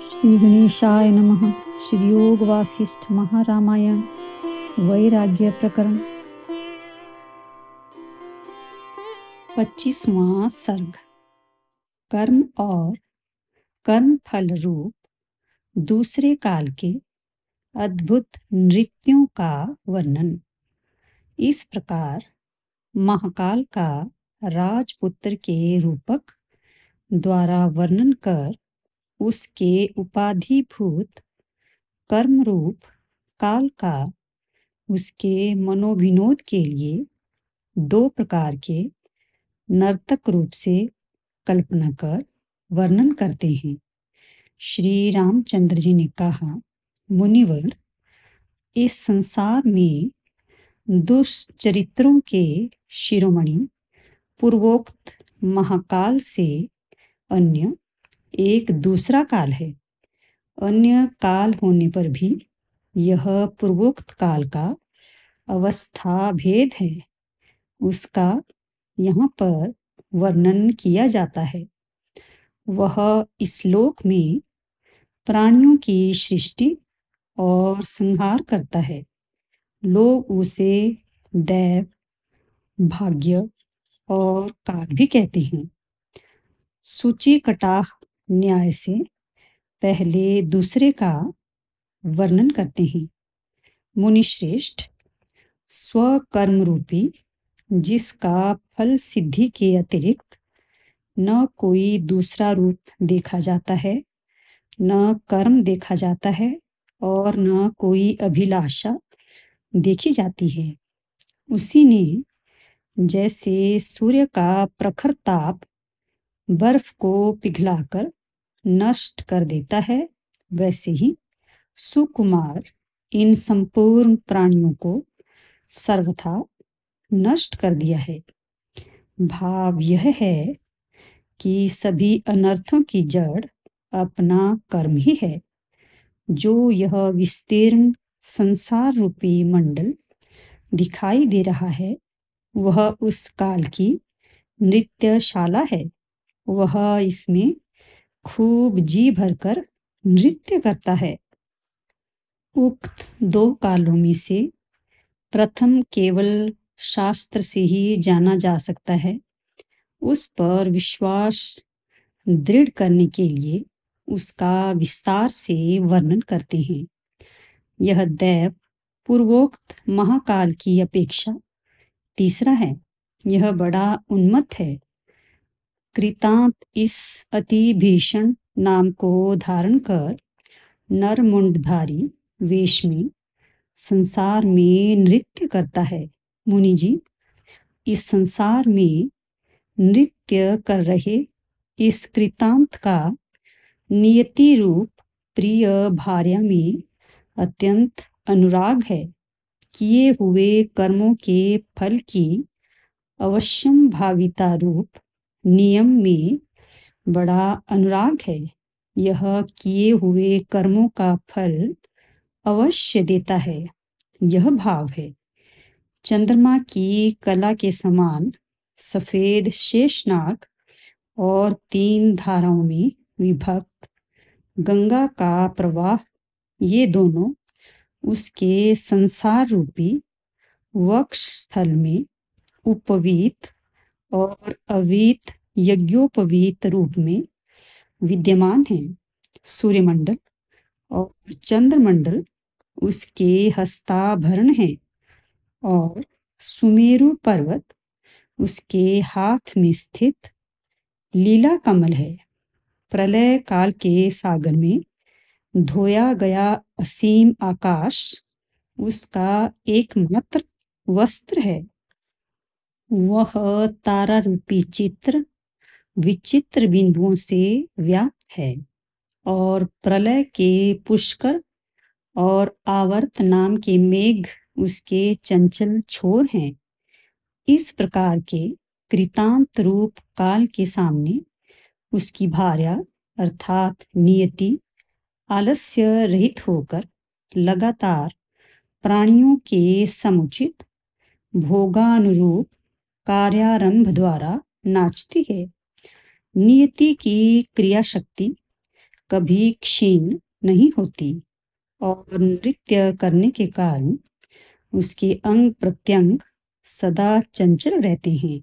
श्री गणेशाय नमः। श्री योग वासिष्ठ महारामायण वैराग्य प्रकरण 25वां सर्ग। कर्म और कर्म फल रूप दूसरे काल के अद्भुत नृत्यों का वर्णन। इस प्रकार महाकाल का राजपुत्र के रूपक द्वारा वर्णन कर उसके उपाधिभूत कर्म रूप काल का उसके मनोविनोद के लिए दो प्रकार के नर्तक रूप से कल्पना कर वर्णन करते हैं। श्री रामचंद्र जी ने कहा, मुनिवर, इस संसार में दुष्चरित्रों के शिरोमणि पूर्वोक्त महाकाल से अन्य एक दूसरा काल है। अन्य काल होने पर भी यह पूर्वोक्त काल का अवस्था भेद है, उसका यहाँ पर वर्णन किया जाता है। वह इस लोक में प्राणियों की सृष्टि और संहार करता है। लोग उसे दैव, भाग्य और काल भी कहते हैं। सूची कटाह न्याय से पहले दूसरे का वर्णन करते हैं। मुनिश्रेष्ठ, स्वकर्म रूपी जिसका फल सिद्धि के अतिरिक्त न कोई दूसरा रूप देखा जाता है, न कर्म देखा जाता है और न कोई अभिलाषा देखी जाती है, उसी ने जैसे सूर्य का प्रखर ताप बर्फ को पिघलाकर नष्ट कर देता है, वैसे ही सुकुमार इन संपूर्ण प्राणियों को सर्वथा नष्ट कर दिया है। भाव यह है कि सभी अनर्थों की जड़ अपना कर्म ही है। जो यह विस्तीर्ण संसार रूपी मंडल दिखाई दे रहा है, वह उस काल की नृत्यशाला है। वह इसमें खूब जी भरकर नृत्य करता है। उक्त दो कालों में से प्रथम केवल शास्त्र से ही जाना जा सकता है। उस पर विश्वास दृढ़ करने के लिए उसका विस्तार से वर्णन करते हैं। यह दैव पूर्वोक्त महाकाल की अपेक्षा तीसरा है। यह बड़ा उन्मत्त है। कृतांत इस अति भीषण नाम को धारण कर नरमुंडधारी वेश में संसार में नृत्य करता है। मुनि जी, इस संसार में नृत्य कर रहे इस कृतांत का नियति रूप प्रिय भार्या में अत्यंत अनुराग है। किए हुए कर्मों के फल की अवश्यम भाविता रूप नियम में बड़ा अनुराग है। यह किए हुए कर्मों का फल अवश्य देता है, यह भाव है। चंद्रमा की कला के समान सफेद शेषनाग और 3 धाराओं में विभक्त गंगा का प्रवाह, ये दोनों उसके संसार रूपी वक्ष स्थल में उपवीत और अवीत यज्ञोपवीत रूप में विद्यमान हैं। सूर्यमंडल और चंद्रमंडल उसके हस्ताभरण हैं और सुमेरु पर्वत उसके हाथ में स्थित लीला कमल है। प्रलय काल के सागर में धोया गया असीम आकाश उसका एकमात्र वस्त्र है। वह तारा रूपी चित्र विचित्र बिंदुओं से व्याप्त है और प्रलय के पुष्कर और आवर्त नाम के मेघ उसके चंचल छोर हैं। इस प्रकार के कृतांत रूप काल के सामने उसकी भार्या अर्थात नियति आलस्य रहित होकर लगातार प्राणियों के समुचित भोगानुरूप कार्यारंभ द्वारा नाचती है। नियति की क्रिया शक्ति कभी क्षीण नहीं होती और नृत्य करने के कारण उसके अंग प्रत्यंग सदा चंचल रहते हैं।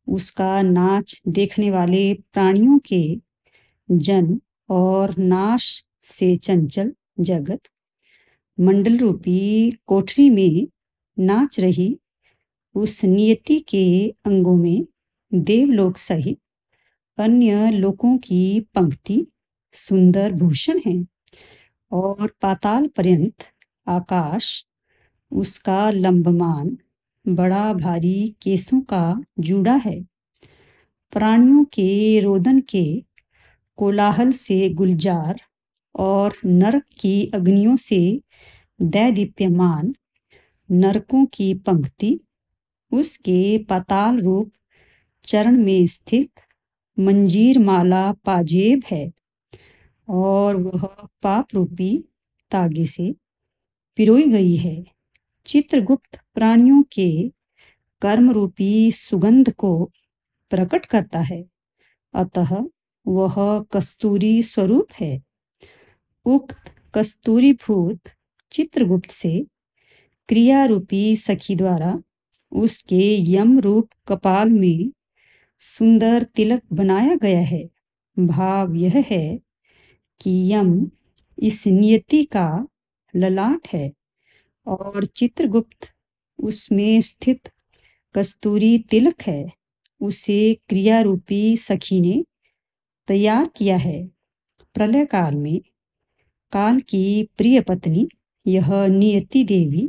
उसका नाच देखने वाले प्राणियों के जन्म और नाश से चंचल जगत मंडल रूपी कोठरी में नाच रही उस नियति के अंगों में देवलोक सहित अन्य लोकों की पंक्ति सुंदर भूषण है और पाताल पर्यंत आकाश उसका लंबमान बड़ा भारी केसों का जूड़ा है। प्राणियों के रोदन के कोलाहल से गुलजार और नरक की अग्नियों से दैदीप्यमान नरकों की पंक्ति उसके पाताल रूप चरण में स्थित मंजीर माला पाजेब है और वह पाप रूपी तागे से पिरोई गई है। चित्रगुप्त प्राणियों के कर्म रूपी सुगंध को प्रकट करता है, अतः वह कस्तूरी स्वरूप है। उक्त कस्तूरीभूत चित्रगुप्त से क्रिया रूपी सखी द्वारा उसके यम रूप कपाल में सुंदर तिलक बनाया गया है। भाव यह है कि यम इस नियति का ललाट है और चित्रगुप्त उसमें स्थित कस्तूरी तिलक है। उसे क्रिया रूपी सखी ने तैयार किया है। प्रलय काल में काल की प्रिय पत्नी यह नियति देवी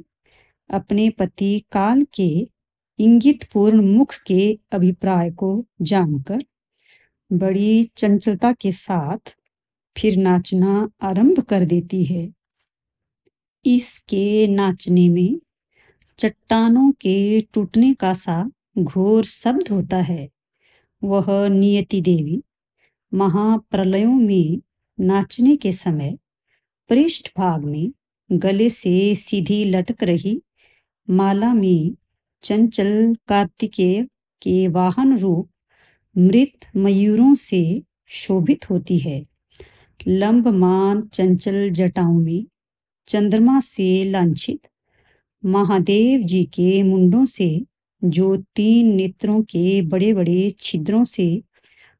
अपने पति काल के इंगित पूर्ण मुख के अभिप्राय को जानकर बड़ी चंचलता के साथ फिर नाचना आरंभ कर देती है। इसके नाचने में चट्टानों के टूटने का सा घोर शब्द होता है। वह नियति देवी महाप्रलयों में नाचने के समय पृष्ठ भाग में गले से सीधी लटक रही माला में चंचल कार्तिकेय के वाहन रूप मृत मयूरों से शोभित होती है। लंबमान चंचल जटाओं में चंद्रमा से लांछित महादेव जी के मुंडों से जो 3 नेत्रों के बड़े बड़े छिद्रों से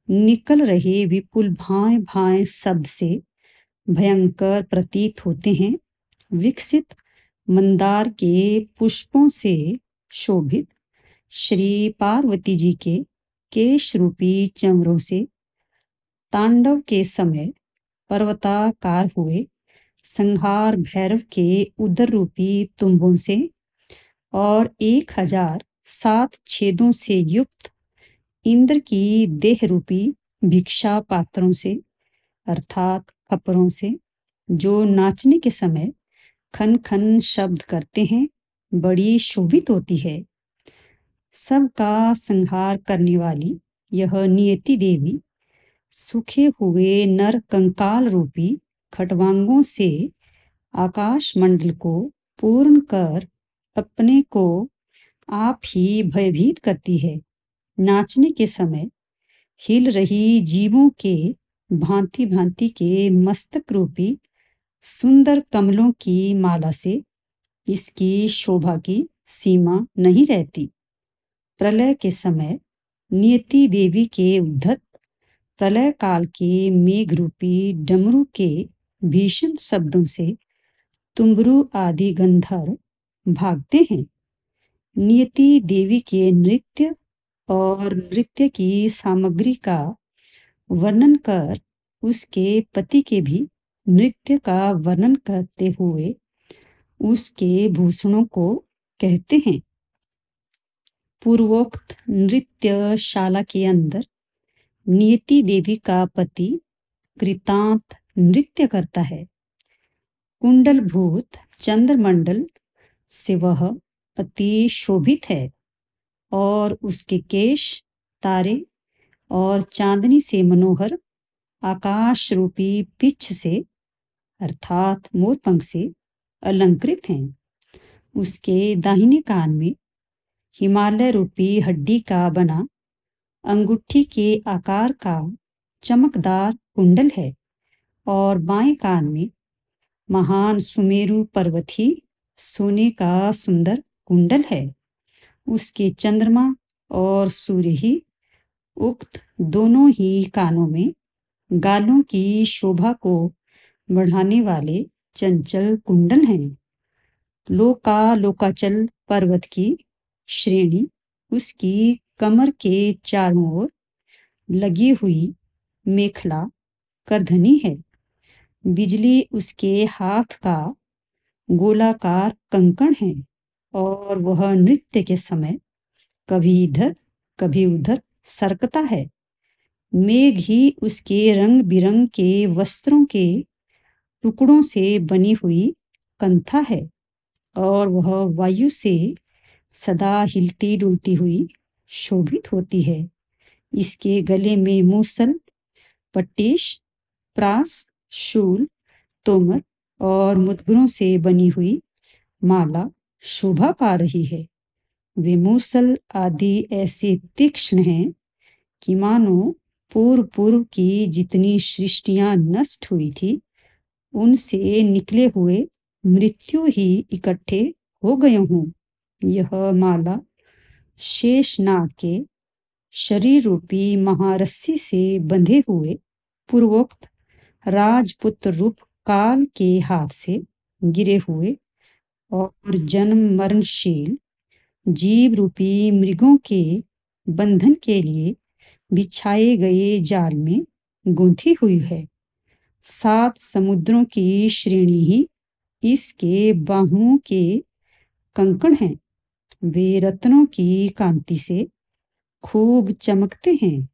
निकल रहे विपुल भाए भाए शब्द से भयंकर प्रतीत होते हैं, विकसित मंदार के पुष्पों से शोभित श्री पार्वती जी के केश रूपी चमरों से तांडव के समय पर्वताकार हुए संहार भैरव के उदर रूपी तुम्बों से और 1007 छेदों से युक्त इंद्र की देह रूपी भिक्षा पात्रों से अर्थात खपरों से जो नाचने के समय खन खन शब्द करते हैं, बड़ी शोभित होती है। सबका संहार करने वाली यह नियति देवी सूखे हुए नर कंकाल रूपी खटवांगों से आकाश मंडल को पूर्ण कर अपने को आप ही भयभीत करती है। नाचने के समय हिल रही जीवों के भांति भांति के मस्तक रूपी सुंदर कमलों की माला से इसकी शोभा की सीमा नहीं रहती। प्रलय के समय नियति देवी के उद्धत प्रलय काल के मेघ रूपी डमरू के भीषण शब्दों से तुम्बरू आदि गंधर्व भागते हैं। नियति देवी के नृत्य और नृत्य की सामग्री का वर्णन कर उसके पति के भी नृत्य का वर्णन करते हुए उसके भूषणों को कहते हैं। पूर्वोक्त नृत्यशाला के अंदर नियति देवी का पति कृतांत नृत्य करता है। कुंडलभूत चंद्रमंडल से वह अति शोभित है और उसके केश तारे और चांदनी से मनोहर आकाश रूपी पिच्छ से अर्थात मोरपंख से अलंकृत हैं। उसके दाहिने कान में हिमालय रूपी हड्डी का बना अंगूठी के आकार का चमकदार कुंडल है और बाएं कान में महान सुमेरु पर्वत ही सोने का सुंदर कुंडल है। उसके चंद्रमा और सूर्य ही उक्त दोनों ही कानों में गालों की शोभा को बढ़ाने वाले चंचल कुंडल हैं। लोकाचल पर्वत की श्रेणी उसकी कमर के चारों ओर लगी हुई मेखला करधनी है। बिजली उसके हाथ का गोलाकार कंकण है और वह नृत्य के समय कभी इधर कभी उधर सरकता है। मेघ ही उसके रंग बिरंग के वस्त्रों के टुकड़ों से बनी हुई कंथा है और वह वायु से सदा हिलती डुलती हुई शोभित होती है। इसके गले में मूसल, पट्टीश, प्रास, शूल, तोमर और मुद्गरों से बनी हुई माला शोभा पा रही है। वे मूसल आदि ऐसे तीक्ष्ण हैं कि मानो पूर्व की जितनी सृष्टियां नष्ट हुई थी उनसे निकले हुए मृत्यु ही इकट्ठे हो गए हों। यह माला शेषनाग के शरीर रूपी महारस्सी से बंधे हुए पूर्वोक्त राजपुत्र रूप काल के हाथ से गिरे हुए और जन्म मरणशील जीव रूपी मृगों के बंधन के लिए बिछाए गए जाल में गूंथी हुई है। 7 समुद्रों की श्रेणी ही इसके बाहुओं के कंकण हैं। वे रत्नों की कांति से खूब चमकते हैं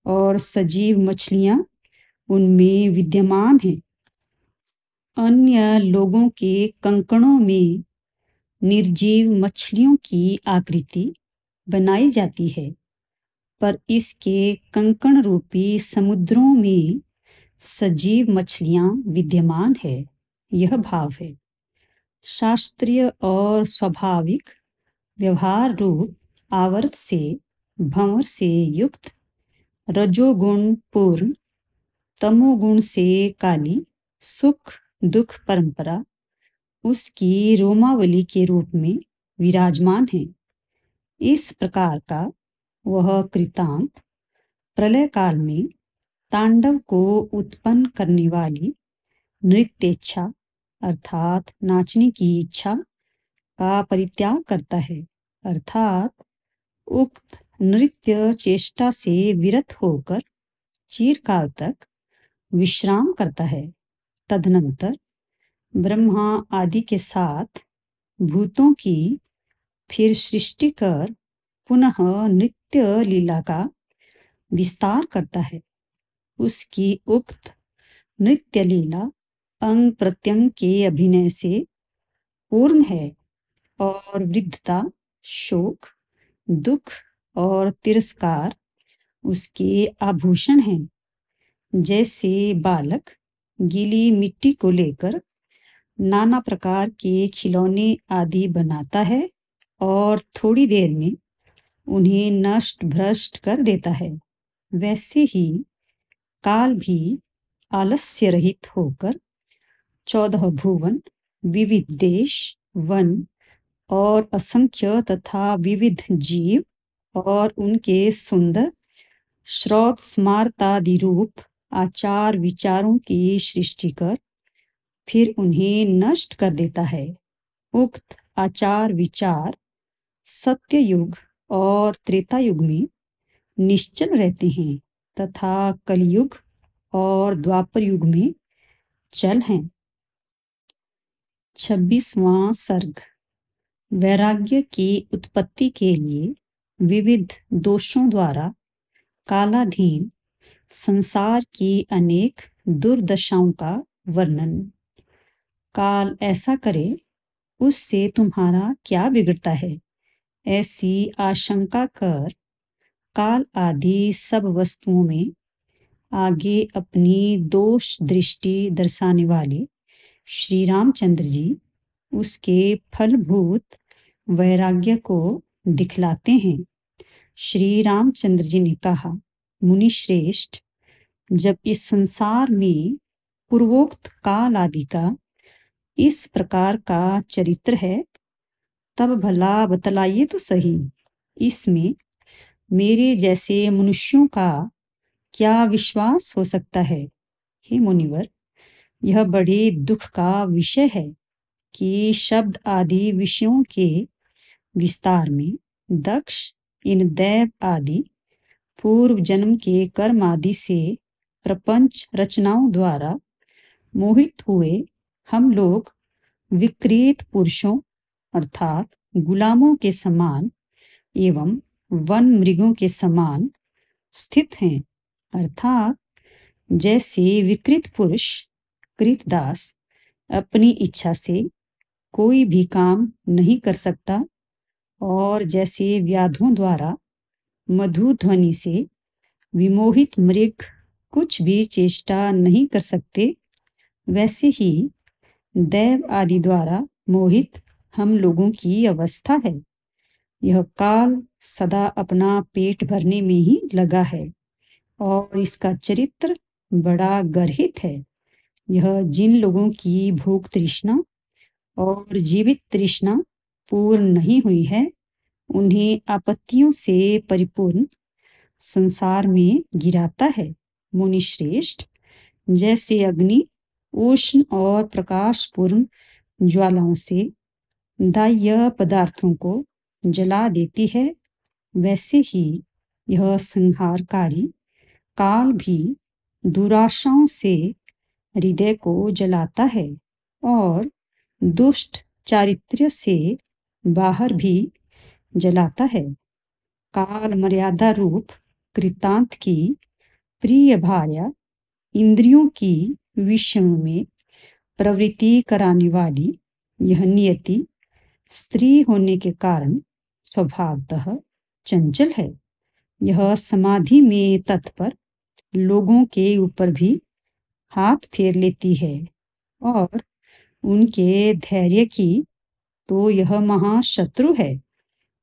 और सजीव मछलियां उनमें विद्यमान हैं। अन्य लोगों के कंकणों में निर्जीव मछलियों की आकृति बनाई जाती है, पर इसके कंकण रूपी समुद्रों में सजीव मछलियां विद्यमान है। यह भाव है। शास्त्रीय और स्वाभाविक व्यवहार रूप आवर्त से भंवर से युक्त, रजोगुण पूर्ण, तमोगुण से काली सुख दुख परंपरा उसकी रोमावली के रूप में विराजमान है। इस प्रकार का वह कृतांत प्रलय काल में तांडव को उत्पन्न करने वाली नृत्येच्छा अर्थात नाचने की इच्छा का परित्याग करता है, अर्थात उक्त नृत्य चेष्टा से विरत होकर चिरकाल तक विश्राम करता है। तदनंतर ब्रह्मा आदि के साथ भूतों की फिर सृष्टि कर पुनः नृत्य लीला का विस्तार करता है। उसकी उक्त नृत्य लीला अंग प्रत्यंग के अभिनय से पूर्ण है और वृद्धता, शोक, दुख और तिरस्कार उसके आभूषण हैं। जैसे बालक गीली मिट्टी को लेकर नाना प्रकार के खिलौने आदि बनाता है और थोड़ी देर में उन्हें नष्ट भ्रष्ट कर देता है, वैसे ही काल भी आलस्य रहित होकर 14 भुवन, विविध देश, वन और असंख्य तथा विविध जीव और उनके सुंदर श्रौत स्मार्तादि रूप आचार विचारों की सृष्टि कर फिर उन्हें नष्ट कर देता है। उक्त आचार विचार सत्य युग और त्रेता युग में निश्चल रहते हैं तथा कलयुग और द्वापर युग में चल हैं। 26वां सर्ग। वैराग्य की उत्पत्ति के लिए विविध दोषों द्वारा कालाधीन संसार की अनेक दुर्दशाओं का वर्णन। काल ऐसा करे उससे तुम्हारा क्या बिगड़ता है, ऐसी आशंका कर काल आदि सब वस्तुओं में आगे अपनी दोष दृष्टि दर्शाने वाले श्री रामचंद्र जी उसके फलभूत वैराग्य को दिखलाते हैं। श्री रामचंद्र जी ने कहा, मुनि श्रेष्ठ, जब इस संसार में पूर्वोक्त काल आदि का इस प्रकार का चरित्र है, तब भला बतलाइए तो सही, इसमें मेरे जैसे मनुष्यों का क्या विश्वास हो सकता है। हे मुनिवर, यह बड़े दुख का विषय है कि शब्द आदि विषयों के विस्तार में दक्ष इन दैव आदि पूर्व जन्म के कर्म आदि से प्रपंच रचनाओं द्वारा मोहित हुए हम लोग विकृत पुरुषों अर्थात गुलामों के समान एवं वन मृगों के समान स्थित हैं। अर्थात जैसे विकृत पुरुष कृतदास अपनी इच्छा से कोई भी काम नहीं कर सकता और जैसे व्याधों द्वारा मधुर ध्वनि से विमोहित मृग कुछ भी चेष्टा नहीं कर सकते, वैसे ही दैव आदि द्वारा मोहित हम लोगों की अवस्था है। यह काल सदा अपना पेट भरने में ही लगा है और इसका चरित्र बड़ा गर्हित है। यह जिन लोगों की भूख तृष्णा और जीवित तृष्णा पूर्ण नहीं हुई है, उन्हें आपत्तियों से परिपूर्ण संसार में गिराता है। मुनि श्रेष्ठ, जैसे अग्नि उष्ण और प्रकाशपूर्ण ज्वालाओं से दाह्य पदार्थों को जला देती है, वैसे ही यह संहारकारी काल भी दुराशाओं से हृदय को जलाता है और दुष्ट चारित्र्य से बाहर भी जलाता है। काल मर्यादा रूप कृतांत की प्रिय भार्या इंद्रियों की विषयों में प्रवृत्ति कराने वाली यह नियति स्त्री होने के कारण स्वभावतः चंचल है। यह समाधि में तत्पर लोगों के ऊपर भी हाथ फेर लेती है और उनके धैर्य की तो यह महाशत्रु है,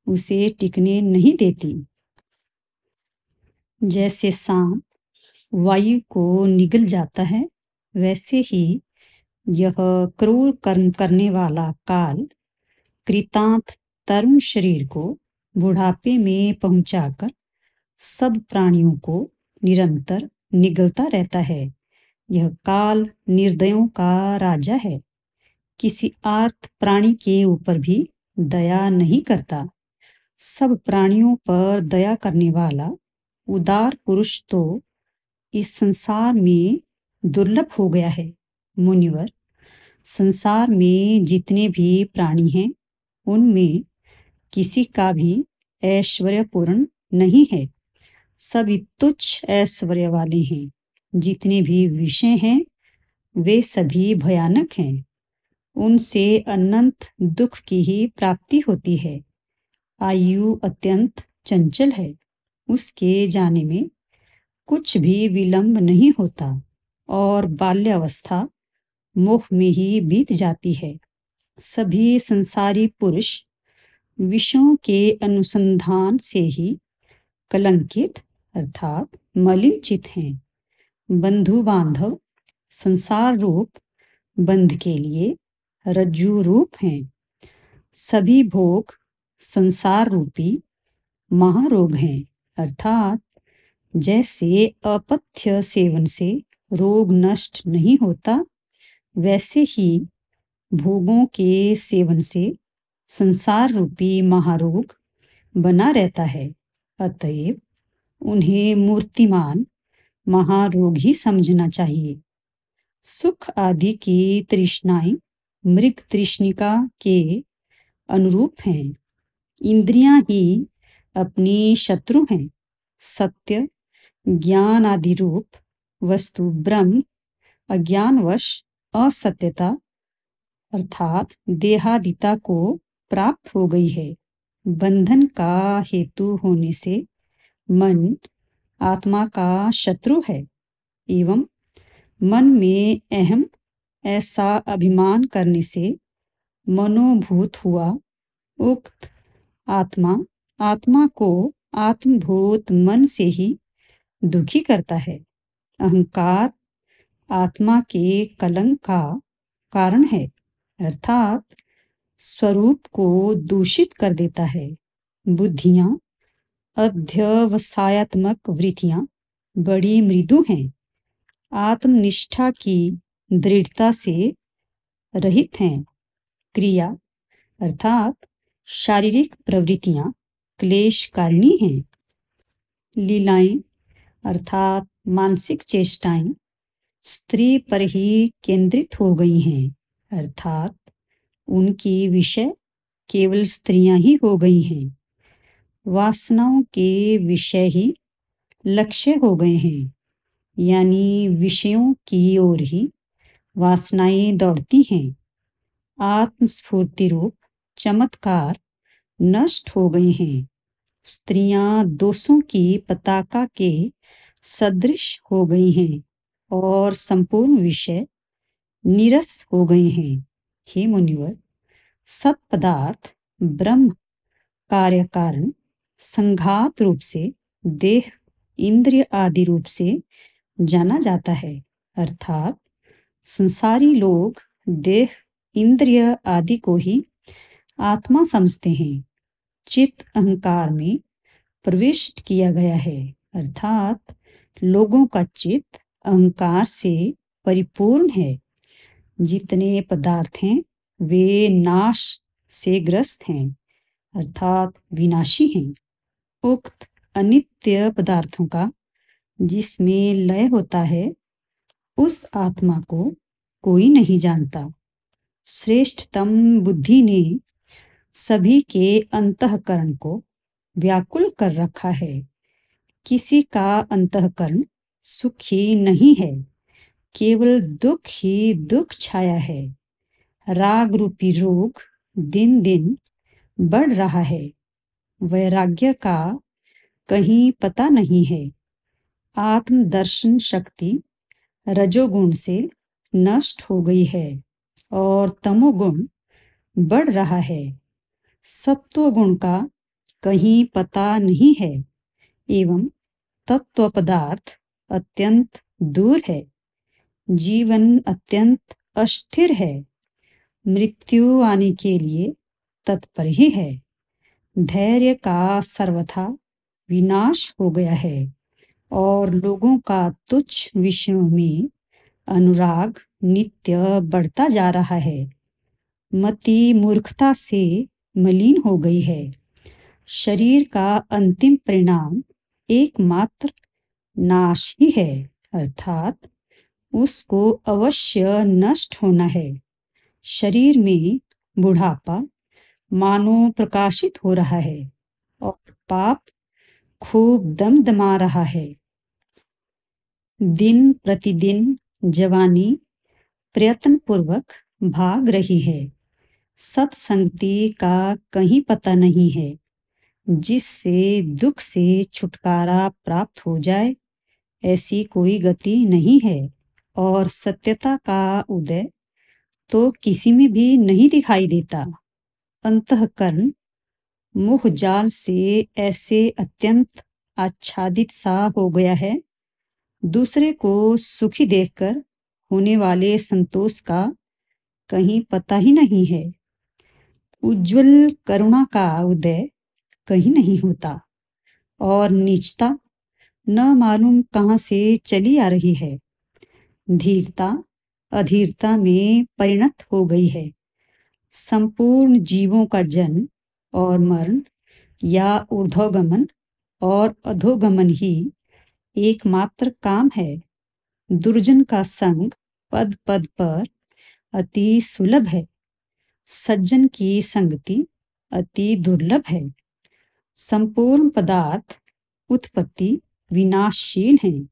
उसे टिकने नहीं देती। जैसे सांप वायु को निगल जाता है, वैसे ही यह क्रूर कर्म करने वाला काल कृतांत तरुण शरीर को बुढ़ापे में पहुंचाकर सब प्राणियों को निरंतर निगलता रहता है। यह काल निर्दयों का राजा है, किसी आर्त प्राणी के ऊपर भी दया नहीं करता। सब प्राणियों पर दया करने वाला उदार पुरुष तो इस संसार में दुर्लभ हो गया है। मुनिवर, संसार में जितने भी प्राणी हैं, उनमें किसी का भी ऐश्वर्यपूर्ण नहीं है, सभी तुच्छ ऐश्वर्य वाले हैं। जितने भी विषय हैं, वे सभी भयानक हैं, उनसे अनंत दुख की ही प्राप्ति होती है। आयु अत्यंत चंचल है, उसके जाने में कुछ भी विलंब नहीं होता और बाल्यावस्था मोह में ही बीत जाती है। सभी संसारी पुरुष विषयों के अनुसंधान से ही कलंकित अर्थात मलिनचित हैं। बंधु बांधव संसार रूप बंध के लिए रज्जु रूप हैं। सभी भोग संसार रूपी महारोग हैं, अर्थात जैसे अपथ्य सेवन से रोग नष्ट नहीं होता, वैसे ही भोगों के सेवन से संसार रूपी महारोग बना रहता है। अतएव उन्हें मूर्तिमान महारोग ही समझना चाहिए। सुख आदि की तृष्णाएं मृग तृष्णिका के अनुरूप हैं। इंद्रियां ही अपनी शत्रु हैं। सत्य ज्ञान आदि रूप वस्तु ब्रह्म अज्ञानवश असत्यता अर्थात देहादिता को प्राप्त हो गई है। बंधन का हेतु होने से मन आत्मा का शत्रु है एवं मन में अहम ऐसा अभिमान करने से मनोभूत हुआ उक्त आत्मा आत्मा को आत्मभूत मन से ही दुखी करता है। अहंकार आत्मा के कलंक का कारण है, अर्थात स्वरूप को दूषित कर देता है। बुद्धियां, अध्यवसायत्मक वृत्तियां बड़ी मृदु हैं, आत्मनिष्ठा की दृढ़ता से रहित हैं। क्रिया अर्थात शारीरिक प्रवृत्तियां क्लेशकारिणी हैं। लीलाएं अर्थात मानसिक चेष्टाएं स्त्री पर ही केंद्रित हो गई हैं, अर्थात उनकी विषय केवल स्त्रियां ही हो गई हैं। वासनाओं के विषय ही लक्ष्य हो गए हैं, यानी विषयों की ओर ही वासनाएं दौड़ती हैं। आत्मस्फूर्ति रूप चमत्कार नष्ट हो गए हैं। स्त्रियां दोषों की पताका के सदृश हो गई हैं और संपूर्ण विषय नीरस हो गए हैं। हे मुनिवर, सब पदार्थ ब्रह्म कार्य कारण संघात रूप से देह इंद्रिय आदि रूप से जाना जाता है, अर्थात संसारी लोग देह इंद्रिय आदि को ही आत्मा समझते हैं। चित्त अहंकार में प्रविष्ट किया गया है, अर्थात लोगों का चित्त अहंकार से परिपूर्ण है। जितने पदार्थ हैं वे नाश से ग्रस्त हैं, अर्थात विनाशी हैं। उक्त अनित्य पदार्थों का जिसमें लय होता है, उस आत्मा को कोई नहीं जानता। श्रेष्ठतम बुद्धि ने सभी के अंतःकरण को व्याकुल कर रखा है। किसी का अंतःकरण सुखी नहीं है, केवल दुख ही दुख छाया है। राग रूपी रोग दिन दिन बढ़ रहा है। वैराग्य का कहीं पता नहीं है। आत्मदर्शन शक्ति रजोगुण से नष्ट हो गई है और तमोगुण बढ़ रहा है। सत्वगुण का कहीं पता नहीं है एवं तत्व पदार्थ अत्यंत दूर है। जीवन अत्यंत अस्थिर है, मृत्यु आने के लिए तत्पर ही है। धैर्य का सर्वथा विनाश हो गया है और लोगों का तुच्छ विषयों में अनुराग नित्य बढ़ता जा रहा है। मति मूर्खता से मलिन हो गई है। शरीर का अंतिम परिणाम एकमात्र नाश ही है, अर्थात उसको अवश्य नष्ट होना है। शरीर में बुढ़ापा मानो प्रकाशित हो रहा है और पाप खूब दमदमा रहा है। दिन प्रतिदिन जवानी प्रयत्न पूर्वक भाग रही है। सत्संगति का कहीं पता नहीं है, जिससे दुख से छुटकारा प्राप्त हो जाए, ऐसी कोई गति नहीं है। और सत्यता का उदय तो किसी में भी नहीं दिखाई देता। अंतःकरण मोह जाल से ऐसे अत्यंत आच्छादित सा हो गया है, दूसरे को सुखी देखकर होने वाले संतोष का कहीं पता ही नहीं है। उज्जवल करुणा का उदय कहीं नहीं होता और नीचता न मालूम कहाँ से चली आ रही है। धीरता अधीरता में परिणत हो गई है। संपूर्ण जीवों का जन्म और मरण या ऊर्ध्वगमन और अधोगमन ही एकमात्र काम है। दुर्जन का संग पद पद पर अति सुलभ है। सज्जन की संगति अति दुर्लभ है। संपूर्ण पदार्थ उत्पत्ति विनाशशील हैं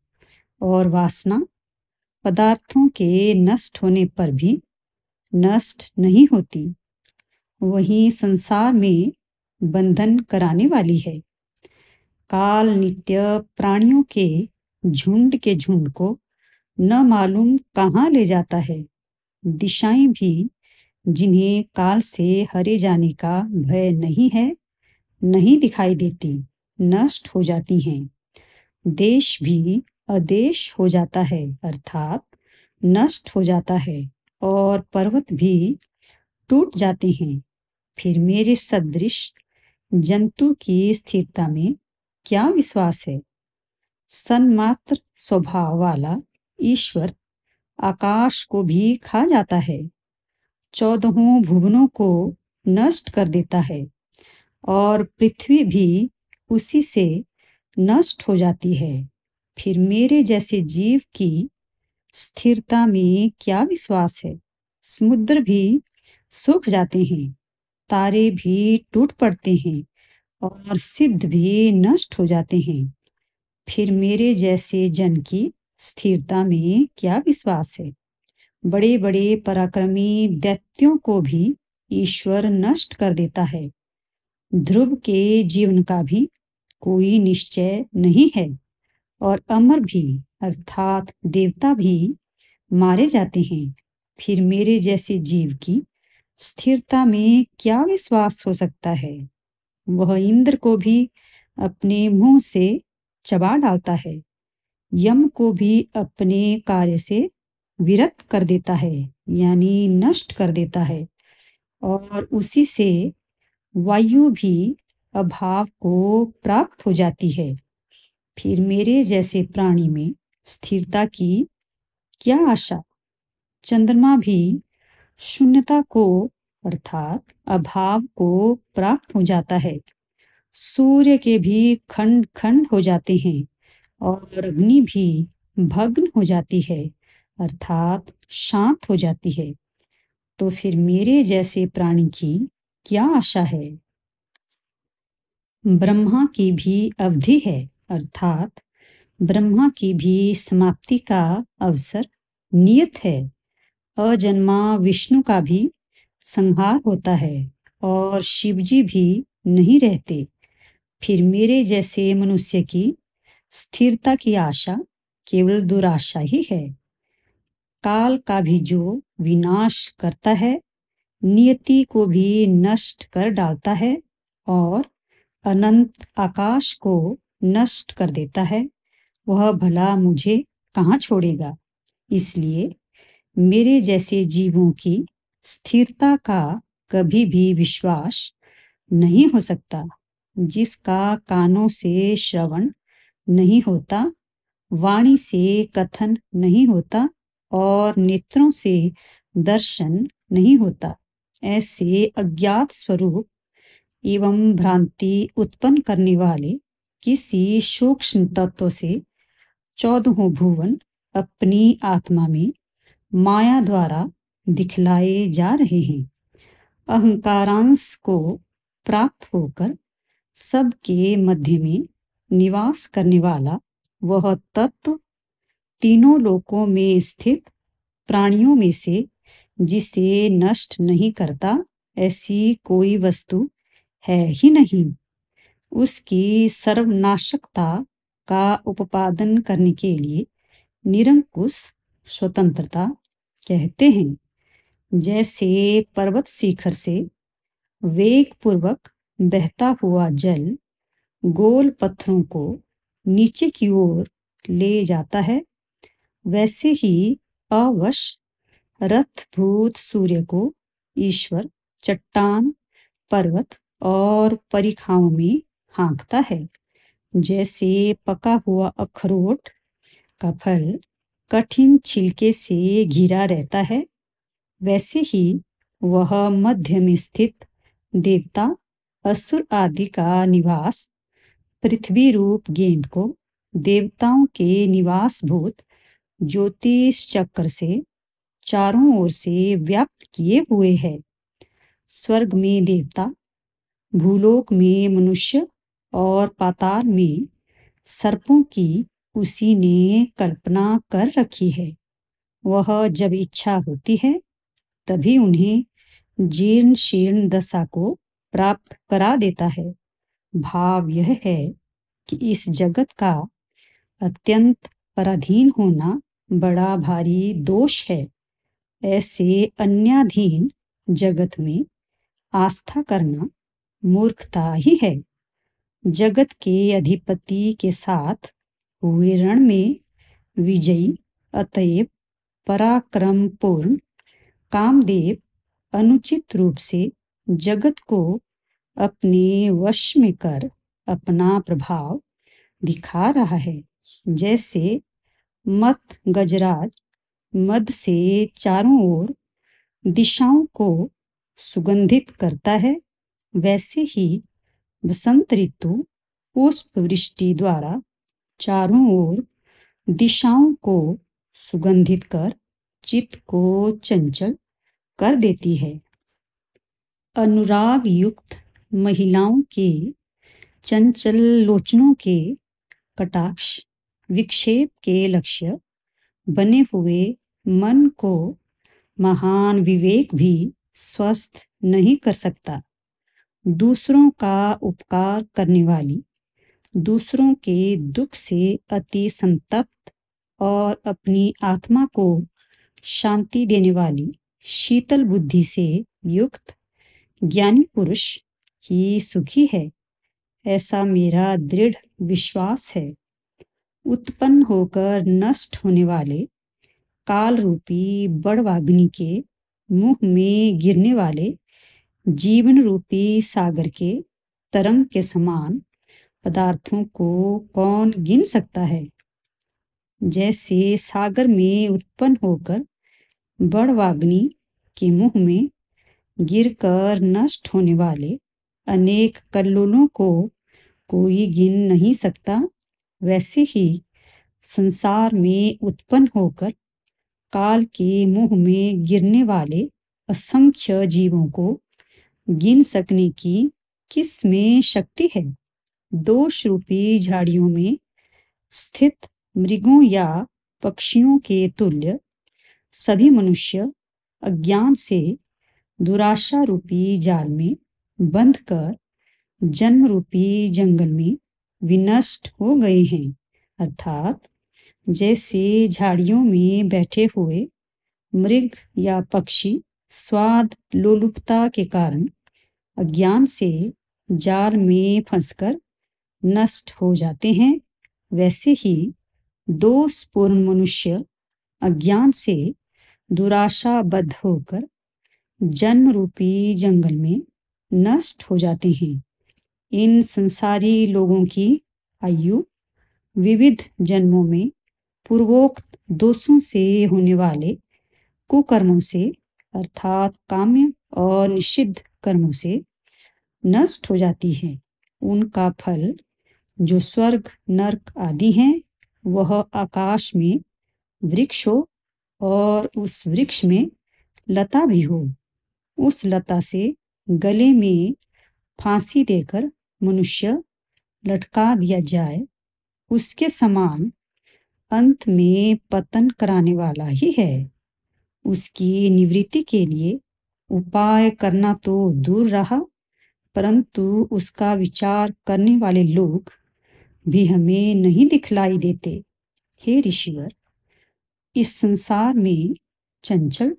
और वासना पदार्थों के नष्ट होने पर भी नष्ट नहीं होती। वही संसार में बंधन कराने वाली है। काल नित्य प्राणियों के झुंड को न मालूम कहाँ ले जाता है। दिशाएं भी जिन्हें काल से हरे जाने का भय नहीं है, नहीं दिखाई देती, नष्ट हो जाती हैं। देश भी अदेश हो जाता है, अर्थात नष्ट हो जाता है और पर्वत भी टूट जाते हैं। फिर मेरे सदृश जंतु की स्थिरता में क्या विश्वास है? सन्मात्र स्वभाव वाला ईश्वर आकाश को भी खा जाता है, 14 भुवनों को नष्ट कर देता है और पृथ्वी भी उसी से नष्ट हो जाती है। फिर मेरे जैसे जीव की स्थिरता में क्या विश्वास है? समुद्र भी सूख जाते हैं, तारे भी टूट पड़ते हैं और सिद्ध भी नष्ट हो जाते हैं। फिर मेरे जैसे जन की स्थिरता में क्या विश्वास है? बड़े बड़े पराक्रमी दैत्यों को भी ईश्वर नष्ट कर देता है। ध्रुव के जीवन का भी कोई निश्चय नहीं है और अमर भी अर्थात देवता भी मारे जाते हैं। फिर मेरे जैसे जीव की स्थिरता में क्या विश्वास हो सकता है? वह इंद्र को भी अपने मुंह से चबा डालता है, यम को भी अपने कार्य से विरत कर देता है, यानी नष्ट कर देता है, और उसी से वायु भी अभाव को प्राप्त हो जाती है। फिर मेरे जैसे प्राणी में स्थिरता की क्या आशा? चंद्रमा भी शून्यता को अर्थात अभाव को प्राप्त हो जाता है, सूर्य के भी खंड खंड हो जाते हैं और अग्नि भी भग्न हो जाती है अर्थात शांत हो जाती है। तो फिर मेरे जैसे प्राणी की क्या आशा है? ब्रह्मा की भी अवधि है अर्थात ब्रह्मा की भी समाप्ति का अवसर नियत है। अजन्मा विष्णु का भी संहार होता है और शिवजी भी नहीं रहते। फिर मेरे जैसे मनुष्य की स्थिरता की आशा केवल दुराशा ही है। काल का भी जो विनाश करता है, नियति को भी नष्ट कर डालता है और अनंत आकाश को नष्ट कर देता है, वह भला मुझे कहाँ छोड़ेगा? इसलिए मेरे जैसे जीवों की स्थिरता का कभी भी विश्वास नहीं हो सकता। जिसका कानों से श्रवण नहीं होता, वाणी से कथन नहीं होता और नेत्रों से दर्शन नहीं होता, ऐसे अज्ञात स्वरूप एवं भ्रांति उत्पन्न करने वाले किसी सूक्ष्म तत्व से 14 भुवन अपनी आत्मा में माया द्वारा दिखलाए जा रहे हैं। अहंकारांश को प्राप्त होकर सबके मध्य में निवास करने वाला वह तत्व तीनों लोकों में स्थित प्राणियों में से जिसे नष्ट नहीं करता, ऐसी कोई वस्तु है ही नहीं। उसकी सर्वनाशकता का उपादन करने के लिए निरंकुश स्वतंत्रता कहते हैं। जैसे पर्वत शिखर से वेग पूर्वक बहता हुआ जल गोल पत्थरों को नीचे की ओर ले जाता है, वैसे ही अवश रथभूत सूर्य को ईश्वर चट्टान, पर्वत और परिखाओं में हाँकता है। जैसे पका हुआ अखरोट का फल कठिन छिलके से घिरा रहता है, वैसे ही वह मध्य में स्थित देवता असुर आदि का निवास पृथ्वी रूप गेंद को देवताओं के निवास भूत ज्योतिष चक्र से चारों ओर से व्याप्त किए हुए है। स्वर्ग में देवता, भूलोक में मनुष्य और पाताल में सर्पों की उसी ने कल्पना कर रखी है। वह जब इच्छा होती है तभी उन्हें जीर्ण शीर्ण दशा को प्राप्त करा देता है। भाव यह है कि इस जगत का अत्यंत पराधीन होना बड़ा भारी दोष है। ऐसे अन्याधीन जगत में आस्था करना मूर्खता ही है। जगत के अधिपति के साथ हुए रण में विजयी अतएव पराक्रम पूर्ण कामदेव अनुचित रूप से जगत को अपने वश में कर अपना प्रभाव दिखा रहा है। जैसे मत गजराज मद से चारों ओर दिशाओं को सुगंधित करता है, वैसे ही बसंत ऋतु पुष्प वृष्टि द्वारा चारों ओर दिशाओं को सुगंधित कर चित्त को चंचल कर देती है। अनुराग युक्त महिलाओं के चंचल लोचनों के कटाक्ष विक्षेप के लक्ष्य बने हुए मन को महान विवेक भी स्वस्थ नहीं कर सकता। दूसरों का उपकार करने वाली, दूसरों के दुख से अति संतप्त और अपनी आत्मा को शांति देने वाली शीतल बुद्धि से युक्त ज्ञानी पुरुष ही सुखी है, ऐसा मेरा दृढ़ विश्वास है। उत्पन्न होकर नष्ट होने वाले काल रूपी बड़वाग्नि के मुंह में गिरने वाले जीवन रूपी सागर के तरंग के समान पदार्थों को कौन गिन सकता है। जैसे सागर में उत्पन्न होकर बड़वाग्नि के मुंह में गिरकर नष्ट होने वाले अनेक कल्लोलों को कोई गिन नहीं सकता, वैसे ही संसार में उत्पन्न होकर काल के मुंह में गिरने वाले असंख्य जीवों को गिन सकने की किस में शक्ति है। दोष रूपी झाड़ियों में स्थित मृगों या पक्षियों के तुल्य सभी मनुष्य अज्ञान से दुराशा रूपी जाल में बंध कर जन्म रूपी जंगल में विनष्ट हो गए हैं। अर्थात जैसे झाड़ियों में बैठे हुए मृग या पक्षी स्वाद लोलुपता के कारण अज्ञान से जाल में फंसकर नष्ट हो जाते हैं, वैसे ही दोषपूर्ण मनुष्य अज्ञान से दुराशाबद्ध होकर जन्म रूपी जंगल में नष्ट हो जाते हैं। इन संसारी लोगों की आयु विविध जन्मों में पूर्वोक्त दोषों से होने वाले कुकर्मों से अर्थात काम्य और निषिद्ध कर्मों से नष्ट हो जाती है। उनका फल जो स्वर्ग नरक आदि हैं, वह आकाश में वृक्ष हो और उस वृक्ष में लता भी हो। उस लता से गले में फांसी देकर मनुष्य लटका दिया जाए, उसके समान अंत में पतन कराने वाला ही है। उसकी निवृत्ति के लिए उपाय करना तो दूर रहा, परंतु उसका विचार करने वाले लोग भी हमें नहीं दिखलाई देते। हे ऋषिवर, इस संसार में चंचल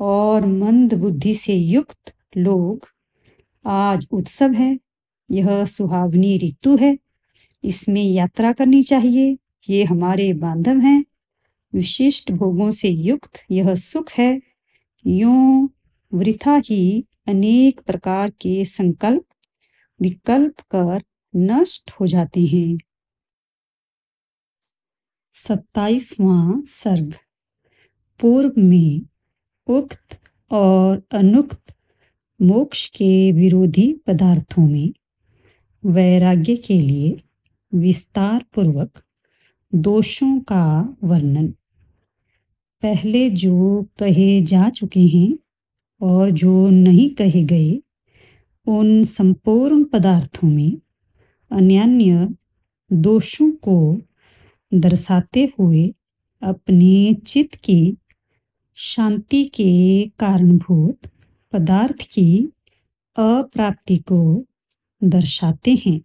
और मंद बुद्धि से युक्त लोग, आज उत्सव है, यह सुहावनी ऋतु है, इसमें यात्रा करनी चाहिए, ये हमारे बांधव हैं, विशिष्ट भोगों से युक्त यह सुख है। यूं वृथा ही अनेक प्रकार के संकल्प विकल्प कर नष्ट हो जाते हैं। 27वां सर्ग। पूर्व में उक्त और अनुक्त मोक्ष के विरोधी पदार्थों में वैराग्य के लिए विस्तार पूर्वक दोषों का वर्णन। पहले जो कहे जा चुके हैं और जो नहीं कहे गए, उन संपूर्ण पदार्थों में अन्यान्य दोषों को दर्शाते हुए अपने चित्त की शांति के कारणभूत पदार्थ की अप्राप्ति को दर्शाते हैं।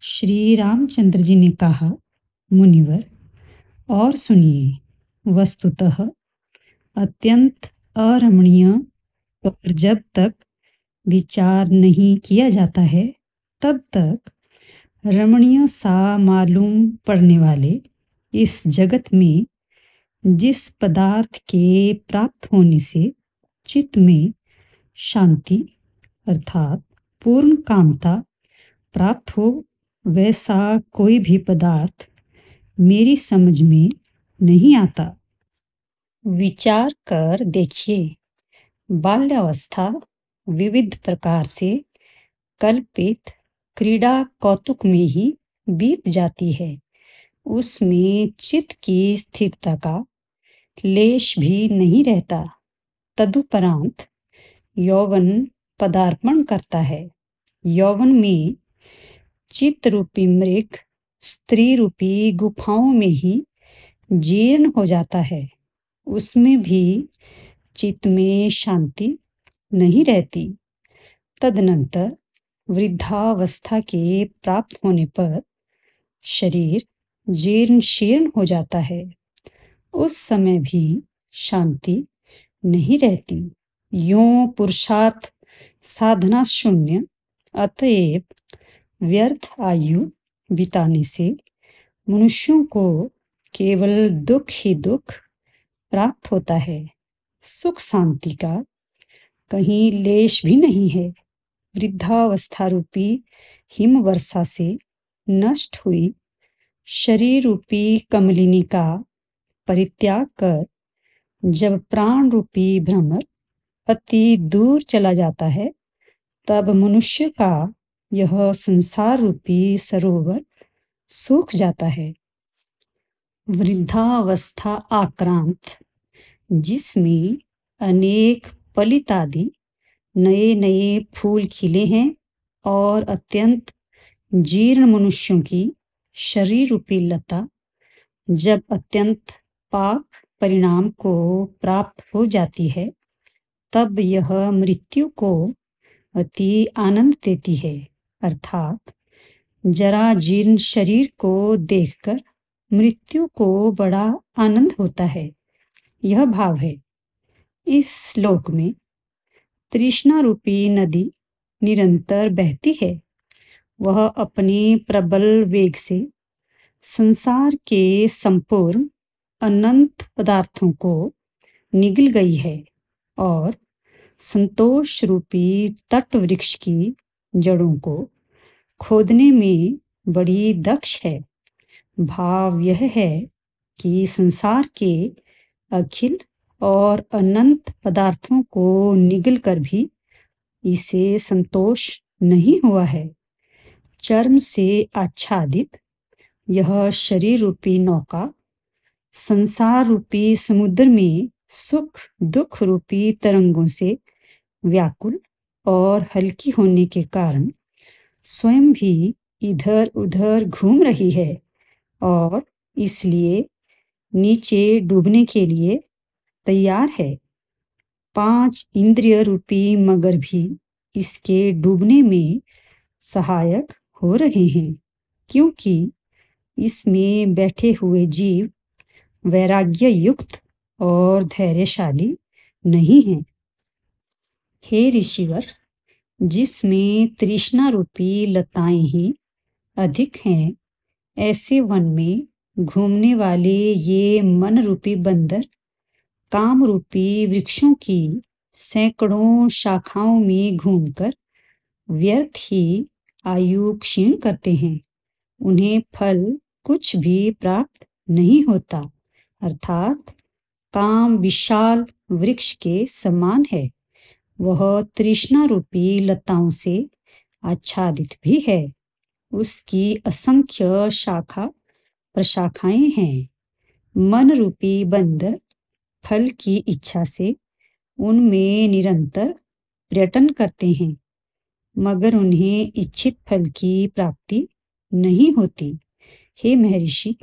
श्री रामचंद्र जी ने कहा, मुनिवर और सुनिए, वस्तुतः अत्यंत अरमणीय पर जब तक विचार नहीं किया जाता है, तब तक रमणीय सा मालूम पड़ने वाले इस जगत में जिस पदार्थ के प्राप्त होने से चित्त में शांति अर्थात पूर्ण कामता प्राप्त हो, वैसा कोई भी पदार्थ मेरी समझ में नहीं आता। विचार कर देखिए, बाल्यावस्था विविध प्रकार से कल्पित क्रीड़ा कौतुक में ही बीत जाती है। उसमें चित्त की स्थिरता का लेश भी नहीं रहता। तदुपरांत यौवन पदार्पण करता है। यौवन में चित्त रूपी मृग स्त्री रूपी गुफाओं में ही जीर्ण हो जाता है। उसमें भी चित्त में शांति नहीं रहती। तदनंतर वृद्धावस्था के प्राप्त होने पर शरीर जीर्ण शीर्ण हो जाता है। उस समय भी शांति नहीं रहती। यों पुरुषार्थ साधना शून्य, अतएव व्यर्थ आयु बिताने से मनुष्यों को केवल दुख ही दुख प्राप्त होता है। सुख शांति का कहीं लेश भी नहीं है। वृद्धावस्था रूपी हिम वर्षा से नष्ट हुई शरीर रूपी कमलिनी का परित्याग कर जब प्राण रूपी भ्रमर अति दूर चला जाता है, तब मनुष्य का यह संसार रूपी सरोवर सूख जाता है। वृद्धावस्था आक्रांत, जिसमें अनेक फलित आदि नए नए फूल खिले हैं और अत्यंत जीर्ण मनुष्यों की शरीर रूपी लता जब अत्यंत पाप परिणाम को प्राप्त हो जाती है, तब यह मृत्यु को अति आनंद देती है। अर्थात जरा जीर्ण शरीर को देखकर मृत्यु को बड़ा आनंद होता है, यह भाव है। इस श्लोक में तृष्णा रूपी नदी निरंतर बहती है। वह अपने प्रबल वेग से संसार के संपूर्ण अनंत पदार्थों को निगल गई है और संतोष रूपी तट वृक्ष की जड़ों को खोदने में बड़ी दक्ष है। भाव यह है कि संसार के अखिल और अनंत पदार्थों को निगल कर भी इसे संतोष नहीं हुआ है। चर्म से आच्छादित यह शरीर रूपी नौका संसार रूपी समुद्र में सुख दुख रूपी तरंगों से व्याकुल और हल्की होने के कारण स्वयं भी इधर उधर घूम रही है और इसलिए नीचे डूबने के लिए तैयार है। 5 इंद्रिय रूपी मगर भी इसके डूबने में सहायक हो रहे हैं, क्योंकि इसमें बैठे हुए जीव वैराग्य युक्त और धैर्यशाली नहीं हैं। हे ऋषिवर, जिसमें तृष्णा रूपी लताएं ही अधिक हैं, ऐसे वन में घूमने वाले ये मन रूपी बंदर काम रूपी वृक्षों की सैकड़ों शाखाओं में घूमकर व्यर्थ ही आयु क्षीण करते हैं। उन्हें फल कुछ भी प्राप्त नहीं होता। अर्थात काम विशाल वृक्ष के समान है। वह तृष्णा रूपी लताओं से आच्छादित भी है। उसकी असंख्य शाखा प्रशाखाएं हैं। मन रूपी बंदर फल की इच्छा से उनमें निरंतर पर्यटन करते हैं, मगर उन्हें इच्छित फल की प्राप्ति नहीं होती। हे महर्षि,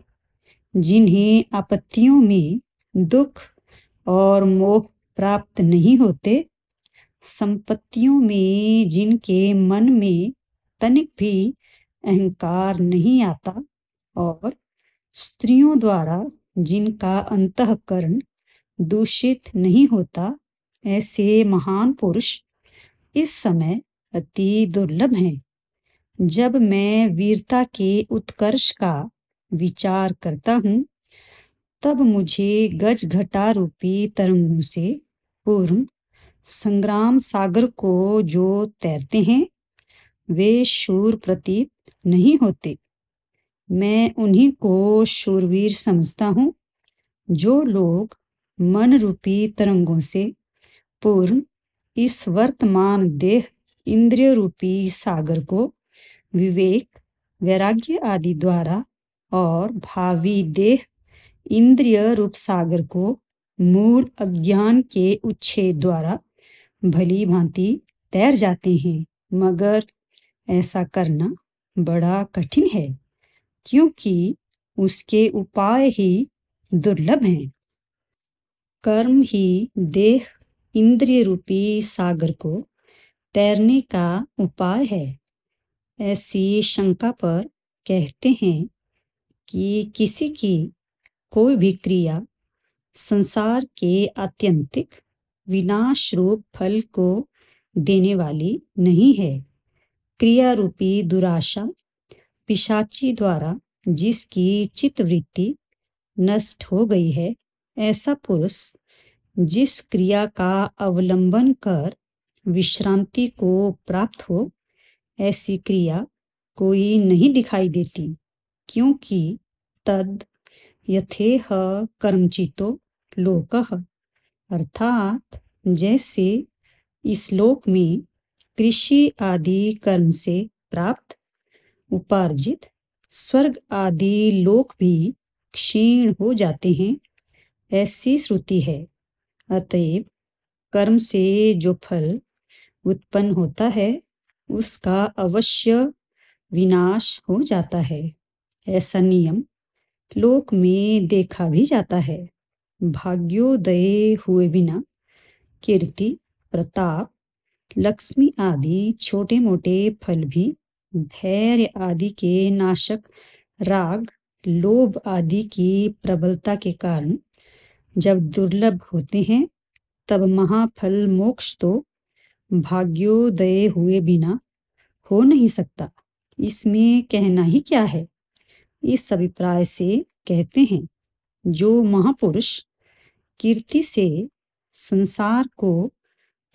जिन्हें आपत्तियों में दुख और मोह प्राप्त नहीं होते, संपत्तियों में जिनके मन में तनिक भी अहंकार नहीं आता और स्त्रियों द्वारा जिनका अंतःकरण दूषित नहीं होता, ऐसे महान पुरुष इस समय अति दुर्लभ हैं। जब मैं वीरता के उत्कर्ष का विचार करता हूँ, तब मुझे गज घटा रूपी तरंगों से पूर्ण संग्राम सागर को जो तैरते हैं वे शूर प्रतीत नहीं होते। मैं उन्हीं को शूरवीर समझता हूँ जो लोग मन रूपी तरंगों से पूर्ण इस वर्तमान देह इंद्रिय रूपी सागर को विवेक वैराग्य आदि द्वारा और भावी देह इंद्रिय रूप सागर को मूल अज्ञान के उच्छेद द्वारा भली भांति तैर जाते हैं, मगर ऐसा करना बड़ा कठिन है क्योंकि उसके उपाय ही दुर्लभ हैं। कर्म ही देह इंद्रिय रूपी सागर को तैरने का उपाय है। ऐसी शंका पर कहते हैं कि किसी की कोई भी क्रिया संसार के आत्यंतिक विनाश रूप फल को देने वाली नहीं है। क्रिया रूपी दुराशा पिशाची द्वारा जिसकी चित्तवृत्ति नष्ट हो गई है, ऐसा पुरुष जिस क्रिया का अवलंबन कर विश्रांति को प्राप्त हो, ऐसी क्रिया कोई नहीं दिखाई देती, क्योंकि तद यथेह कर्मचितो लोकः, अर्थात जैसे इस लोक में कृषि आदि कर्म से प्राप्त उपार्जित स्वर्ग आदि लोक भी क्षीण हो जाते हैं, ऐसी श्रुति है। अतएव कर्म से जो फल उत्पन्न होता है उसका अवश्य विनाश हो जाता है। ऐसा नियम लोक में देखा भी जाता है। भाग्योदय हुए बिना कीर्ति, प्रताप, लक्ष्मी आदि छोटे मोटे फल भी धैर्य आदि के नाशक राग, लोभ आदि की प्रबलता के कारण जब दुर्लभ होते हैं, तब महाफल मोक्ष तो भाग्योदय हुए बिना हो नहीं सकता। इसमें कहना ही क्या है। इस अभिप्राय से कहते हैं, जो महापुरुष कीर्ति से संसार को,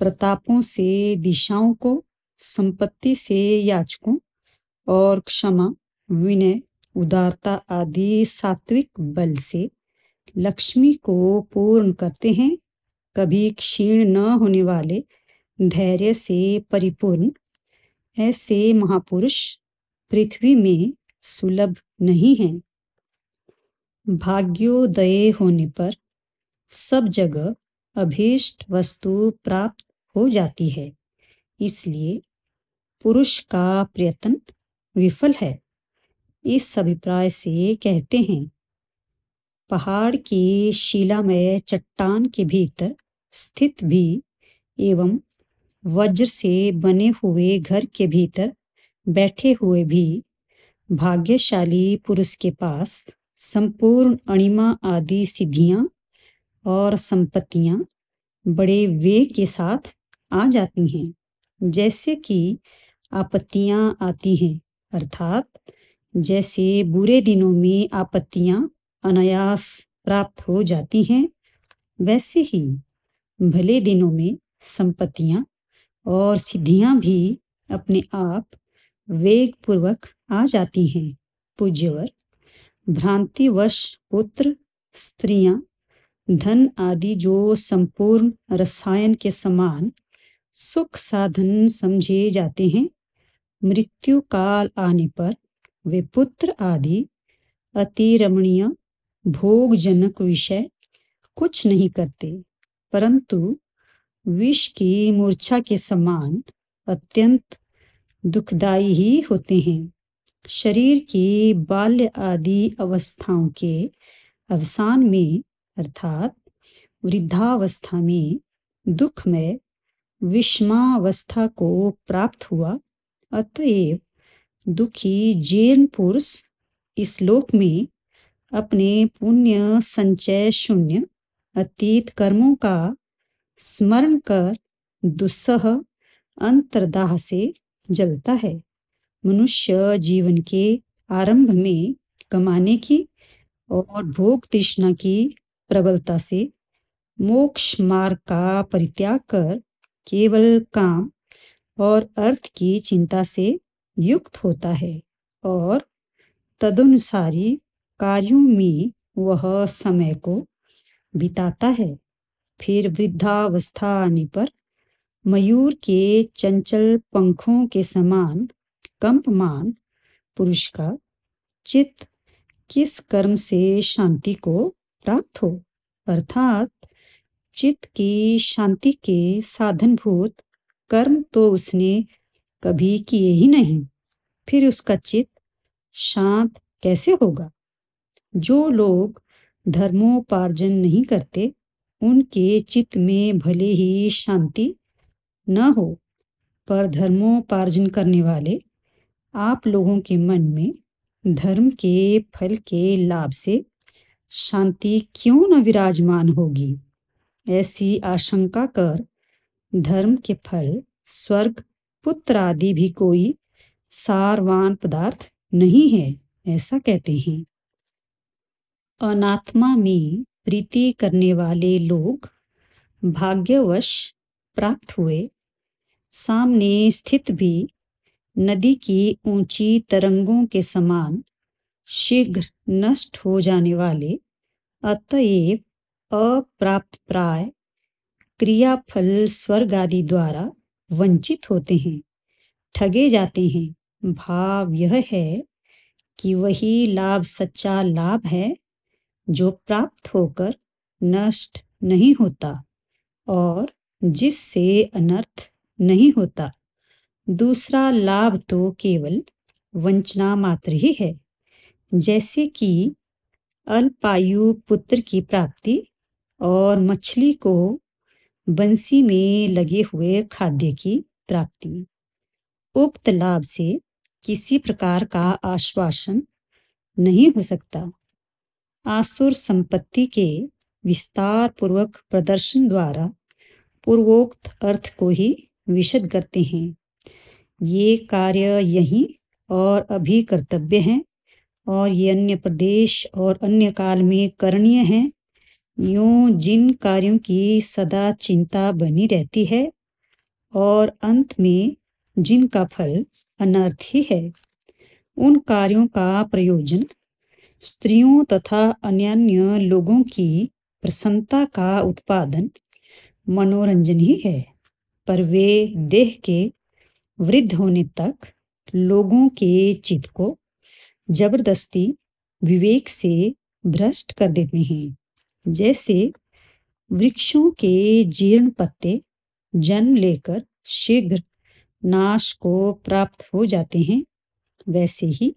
प्रतापों से दिशाओं को, संपत्ति से याचकों और क्षमा, विनय, उदारता आदि सात्विक बल से लक्ष्मी को पूर्ण करते हैं, कभी क्षीण न होने वाले धैर्य से परिपूर्ण, ऐसे महापुरुष पृथ्वी में सुलभ नहीं हैं। भाग्योदय होने पर सब जगह अभीष्ट वस्तु प्राप्त हो जाती है, इसलिए पुरुष का प्रयत्न विफल है। इस अभिप्राय से कहते हैं, पहाड़ की शिलामय चट्टान के भीतर स्थित भी एवं वज्र से बने हुए घर के भीतर बैठे हुए भी भाग्यशाली पुरुष के पास संपूर्ण अणिमा आदि सिद्धियां और संपत्तियां बड़े वेग के साथ आ जाती हैं, जैसे कि आपत्तियां आती हैं, अर्थात जैसे बुरे दिनों में आपत्तियां अनायास प्राप्त हो जाती हैं, वैसे ही भले दिनों में संपत्तियां और सिद्धियां भी अपने आप वेग पूर्वक आ जाती हैं। पूज्यवर, भ्रांतिवश पुत्र, स्त्रियां, धन आदि जो संपूर्ण रसायन के समान सुख साधन समझे जाते हैं, मृत्यु काल आने पर वे पुत्र आदि अति रमणीय भोगजनक विषय कुछ नहीं करते, परंतु विष की मूर्छा के समान अत्यंत दुखदायी ही होते हैं। शरीर की बाल्य आदि अवस्थाओं के अवसान में, अर्थात वृद्धावस्था में दुखमय विषमावस्था को प्राप्त हुआ। अतएव दुखी जीर्ण पुरुष इस लोक में अपने पुण्य संचय शून्य अतीत कर्मों का स्मरण कर दुस्सह अंतर्दाह से जलता है। मनुष्य जीवन के आरंभ में कमाने की और भोग तृष्णा की प्रबलता से मोक्ष मार्ग का परित्याग कर केवल काम और अर्थ की चिंता से युक्त होता है और तदनुसारी कार्यों में वह समय को बिताता है। फिर वृद्धावस्था आने पर मयूर के चंचल पंखों के समान कंपमान पुरुष का चित्त किस कर्म से शांति को प्राप्त हो, अर्थात चित्त की शांति के साधनभूत कर्म तो उसने कभी किए ही नहीं, फिर उसका चित्त शांत कैसे होगा? जो लोग धर्मोपार्जन नहीं करते उनके चित्त में भले ही शांति न हो, पर धर्मोपार्जन करने वाले आप लोगों के मन में धर्म के फल के लाभ से शांति क्यों न विराजमान होगी? ऐसी आशंका कर धर्म के फल स्वर्ग पुत्र आदि भी कोई सारवान पदार्थ नहीं है, ऐसा कहते हैं। अनात्मा में प्रीति करने वाले लोग भाग्यवश प्राप्त हुए सामने स्थित भी नदी की ऊंची तरंगों के समान शीघ्र नष्ट हो जाने वाले अतएव अप्राप्त प्राय क्रियाफल स्वर्ग आदि द्वारा वंचित होते हैं, ठगे जाते हैं। भाव यह है कि वही लाभ सच्चा लाभ है जो प्राप्त होकर नष्ट नहीं होता और जिससे अनर्थ नहीं होता। दूसरा लाभ तो केवल वंचना मात्र ही है, जैसे कि अल्पायु पुत्र की प्राप्ति और मछली को बंसी में लगे हुए खाद्य की प्राप्ति। उक्त लाभ से किसी प्रकार का आश्वासन नहीं हो सकता। आसुर संपत्ति के विस्तार पूर्वक प्रदर्शन द्वारा पूर्वोक्त अर्थ को ही विशद करते हैं। ये कार्य यहीं और अभी कर्तव्य हैं और ये अन्य प्रदेश और अन्य काल में करणीय हैं। यूं जिन कार्यों की सदा चिंता बनी रहती है और अंत में जिनका फल अनर्थ ही है, उन कार्यों का प्रयोजन स्त्रियों तथा अन्य लोगों की प्रसन्नता का उत्पादन मनोरंजन ही है, पर वे देह के वृद्ध होने तक लोगों के चित्त को जबरदस्ती विवेक से भ्रष्ट कर देते हैं। जैसे वृक्षों के जीर्ण पत्ते जन्म लेकर शीघ्र नाश को प्राप्त हो जाते हैं, वैसे ही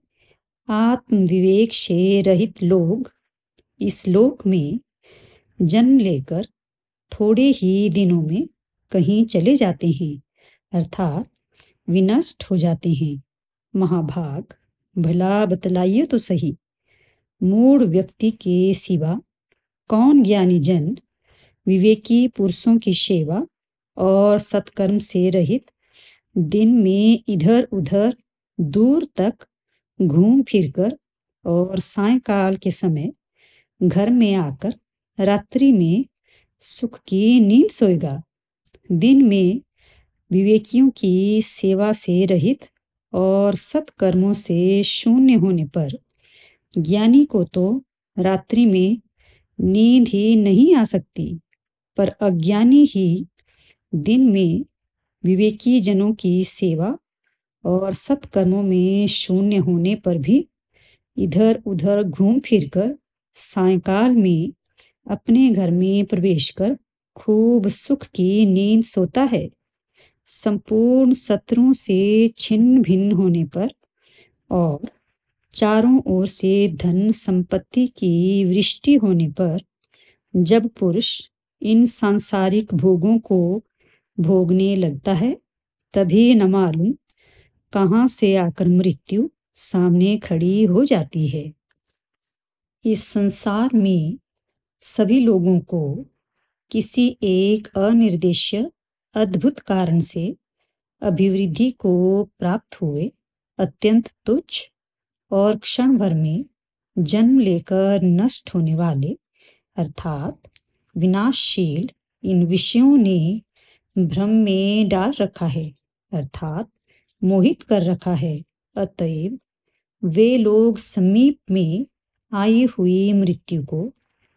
आत्म विवेक से रहित लोग इस लोक में जन्म लेकर थोड़े ही दिनों में कहीं चले जाते हैं, अर्थात विनष्ट हो जाते हैं। महाभाग, भला बतलाइए तो सही, मूढ़ व्यक्ति के सिवा कौन ज्ञानी जन विवेकी पुरुषों की सेवा और सत्कर्म से रहित दिन में इधर उधर दूर तक घूम फिरकर और सायंकाल के समय घर में आकर रात्रि में सुख की नींद सोएगा? दिन में विवेकियों की सेवा से रहित और सत्कर्मों से शून्य होने पर ज्ञानी को तो रात्रि में नींद ही नहीं आ सकती, पर अज्ञानी ही दिन में विवेकी जनों की सेवा और सत्कर्मों में शून्य होने पर भी इधर उधर घूम फिरकर सायंकाल में अपने घर में प्रवेश कर खूब सुख की नींद सोता है। संपूर्ण शत्रुओं से छिन्न भिन्न होने पर और चारों ओर से धन संपत्ति की वृष्टि होने पर जब पुरुष इन सांसारिक भोगों को भोगने लगता है, तभी न मालूम कहाँ से आकर मृत्यु सामने खड़ी हो जाती है। इस संसार में सभी लोगों को किसी एक अनिर्देश्य अद्भुत कारण से अभिवृद्धि को प्राप्त हुए अत्यंत तुच्छ और क्षण भर में जन्म लेकर नष्ट होने वाले अर्थात विनाशशील इन विषयों ने भ्रम में डाल रखा है अर्थात मोहित कर रखा है। अतएव वे लोग समीप में आई हुई मृत्यु को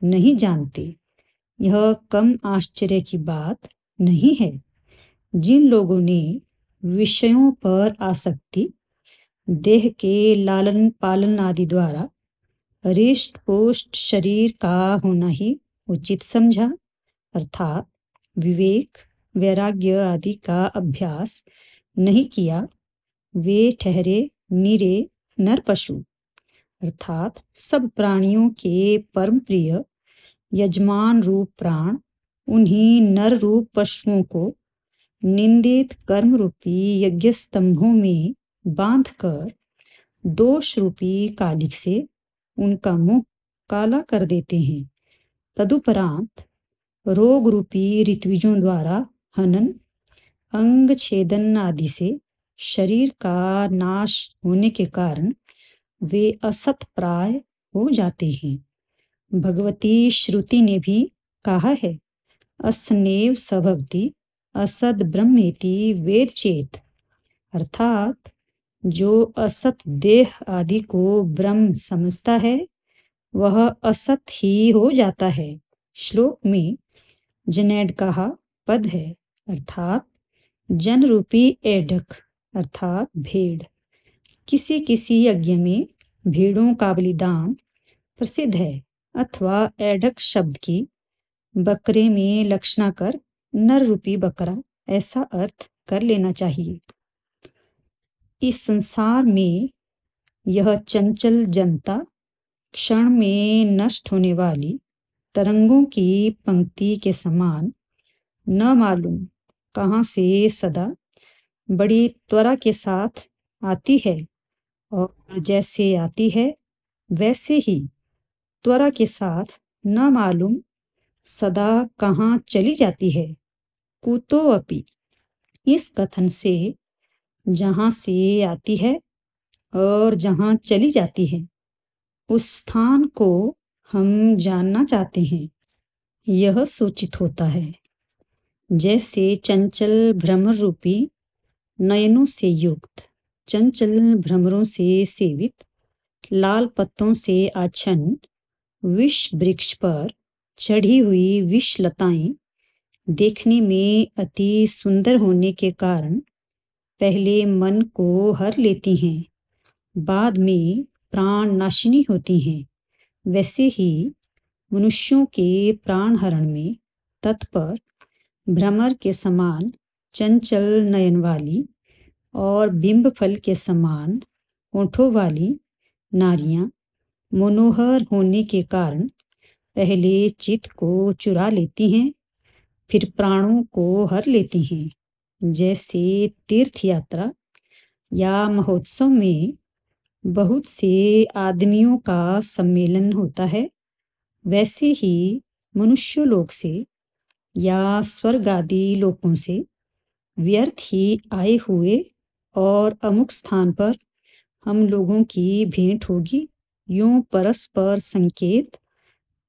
नहीं जानते। यह कम आश्चर्य की बात नहीं है। जिन लोगों ने विषयों पर आसक्ति, देह के लालन पालन आदि द्वारा हृष्ट पुष्ट शरीर का होना ही उचित समझा अर्थात विवेक वैराग्य आदि का अभ्यास नहीं किया, वे ठहरे निरे नर पशु अर्थात सब प्राणियों के परम प्रिय यजमान रूप प्राण उन्हीं नर रूप पशुओं को निंदित कर्म रूपी यज्ञ स्तंभों में बांधकर दोष रूपी कालिक से उनका मुंह काला कर देते हैं। तदुपरांत रोग रूपी ऋत्विजों द्वारा हनन, अंग छेदन आदि से शरीर का नाश होने के कारण वे असत प्राय हो जाते हैं। भगवती श्रुति ने भी कहा है, अस्नेव सभवति असद ब्रह्मेति वेद चेत अर्थात जो असत देह आदि को ब्रह्म समझता है वह असत ही हो जाता है। श्लोक में जनेड कहा पद है अर्थात जन रूपी एडक अर्थात भेड़। किसी किसी यज्ञ में भेड़ों का बलिदान प्रसिद्ध है अथवा एडक शब्द की बकरे में लक्षणा कर नर रूपी बकरा ऐसा अर्थ कर लेना चाहिए। इस संसार में यह चंचल जनता क्षण में नष्ट होने वाली तरंगों की पंक्ति के समान न मालूम कहाँ से सदा बड़ी त्वरा के साथ आती है और जैसे आती है वैसे ही त्वरा के साथ न मालूम सदा कहाँ चली जाती है। कुतो अपि इस कथन से जहाँ से आती है और जहाँ चली जाती है उस स्थान को हम जानना चाहते हैं। यह सूचित होता है जैसे चंचल भ्रमर रूपी नयनों से युक्त, चंचल भ्रमरों से सेवित, लाल पत्तों से आच्छन्न विष वृक्ष पर चढ़ी हुई विष लताएं देखने में अति सुंदर होने के कारण पहले मन को हर लेती हैं, बाद में प्राण नाशिनी होती हैं। वैसे ही मनुष्यों के प्राण हरण में तत्पर भ्रमर के समान चंचल नयन वाली और बिंब फल के समान होठों वाली नारियां मनोहर होने के कारण पहले चित्त को चुरा लेती हैं, फिर प्राणों को हर लेती हैं। जैसे तीर्थ यात्रा या महोत्सव में बहुत से आदमियों का सम्मेलन होता है, वैसे ही मनुष्य लोक से या स्वर्ग आदि लोकों से व्यर्थ ही आए हुए और अमुक स्थान पर हम लोगों की भेंट होगी, यूं परस्पर संकेत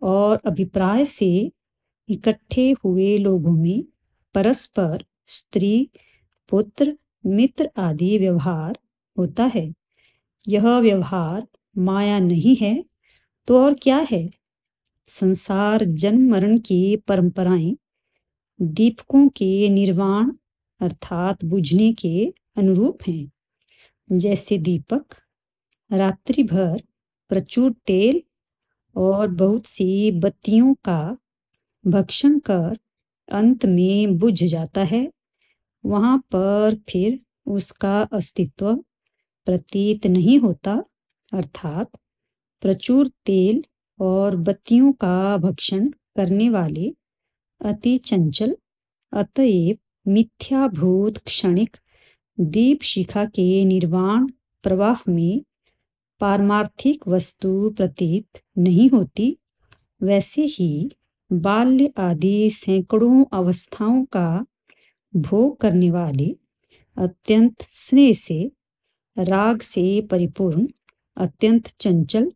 और अभिप्राय से इकट्ठे हुए लोगों में परस्पर स्त्री, पुत्र, मित्र आदि व्यवहार होता है। यह व्यवहार माया नहीं है तो और क्या है? संसार जन्म मरण की परंपराएं दीपकों के निर्वाण अर्थात बुझने के अनुरूप हैं। जैसे दीपक रात्रि भर प्रचुर तेल और बहुत सी बत्तियों का भक्षण कर अंत में बुझ जाता है, वहां पर फिर उसका अस्तित्व प्रतीत नहीं होता अर्थात प्रचुर तेल और बत्तियों का भक्षण करने वाले अति चंचल, अतएव मिथ्याभूत क्षणिक दीप शिखा के निर्वाण प्रवाह में पारमार्थिक वस्तु प्रतीत नहीं होती, वैसे ही बाल्य आदि सैकड़ों अवस्थाओं का भोग करने वाले अत्यंत स्नेह से राग से परिपूर्ण अत्यंत चंचल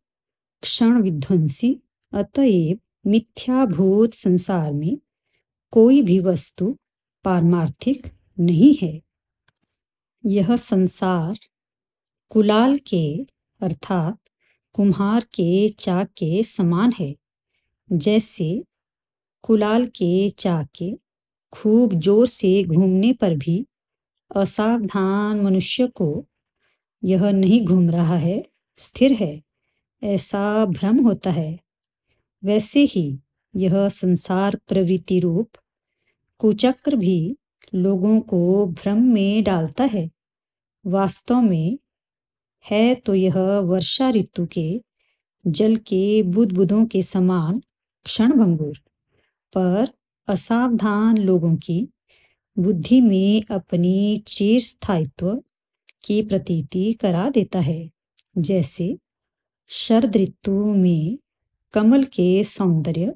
क्षण विध्वंसी, अतएव मिथ्याभूत संसार में कोई भी वस्तु पारमार्थिक नहीं है। यह संसार कुलाल के अर्थात कुम्हार के चाक के समान है। जैसे कुलाल के चाक के खूब जोर से घूमने पर भी असावधान मनुष्य को यह नहीं घूम रहा है, स्थिर है, ऐसा भ्रम होता है। वैसे ही यह संसार प्रवृत्ति रूप कुचक्र भी लोगों को भ्रम में डालता है। वास्तव में है तो यह वर्षा ऋतु के जल के बुदबुदों के समान क्षणभंगुर, पर असावधान लोगों की बुद्धि में अपनी चिरस्थायित्व की प्रतीति करा देता है। जैसे शरद ऋतु में कमल के सौंदर्य,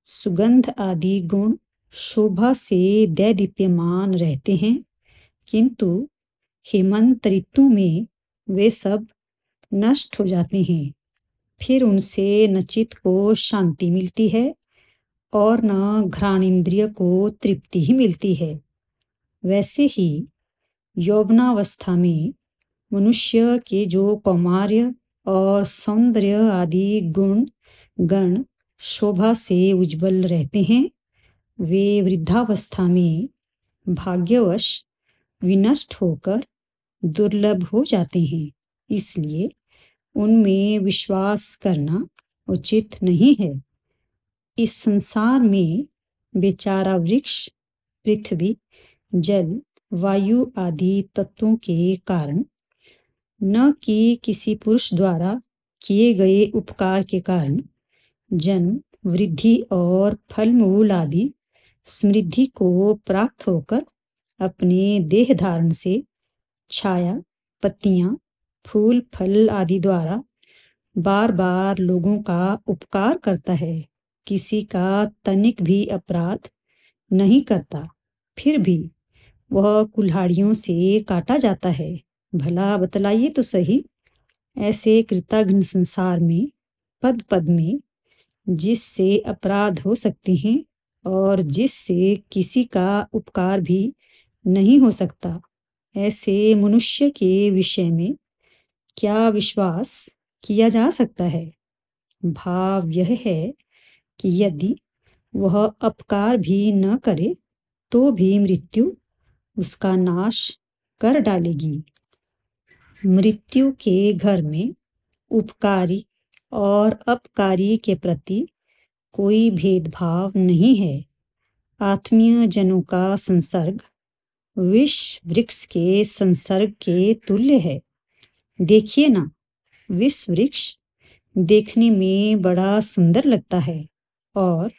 सुगंध आदि गुण शोभा से दैदीप्यमान रहते हैं, किंतु हेमंत ऋतु में वे सब नष्ट हो जाते हैं। फिर उनसे न चित्त को शांति मिलती है और न घ्राणेन्द्रिय को तृप्ति ही मिलती है। वैसे ही यौवनावस्था में मनुष्य के जो कौमार्य और सौंदर्य आदि गुण गण शोभा से उज्जवल रहते हैं, वे वृद्धावस्था में भाग्यवश विनष्ट होकर दुर्लभ हो जाते हैं। इसलिए उनमें विश्वास करना उचित नहीं है। इस संसार में बेचारा वृक्ष, पृथ्वी, जल, वायु आदि तत्वों के कारण, न कि किसी पुरुष द्वारा किए गए उपकार के कारण, जन्म, वृद्धि और फल मूल आदि समृद्धि को प्राप्त होकर अपने देह धारण से छाया, पत्तियां, फूल, फल आदि द्वारा बार बार लोगों का उपकार करता है। किसी का तनिक भी अपराध नहीं करता, फिर भी वह कुल्हाड़ियों से काटा जाता है। भला बतलाइए तो सही, ऐसे कृतघ्न संसार में पद पद में जिससे अपराध हो सकते हैं और जिससे किसी का उपकार भी नहीं हो सकता, ऐसे मनुष्य के विषय में क्या विश्वास किया जा सकता है? भाव यह है कि यदि वह अपकार भी न करे तो भी मृत्यु उसका नाश कर डालेगी। मृत्यु के घर में उपकारी और अपकारी के प्रति कोई भेदभाव नहीं है। आत्मीय जनों का संसर्ग विष वृक्ष के संसर्ग के तुल्य है। देखिए ना, विष वृक्ष देखने में बड़ा सुंदर लगता है और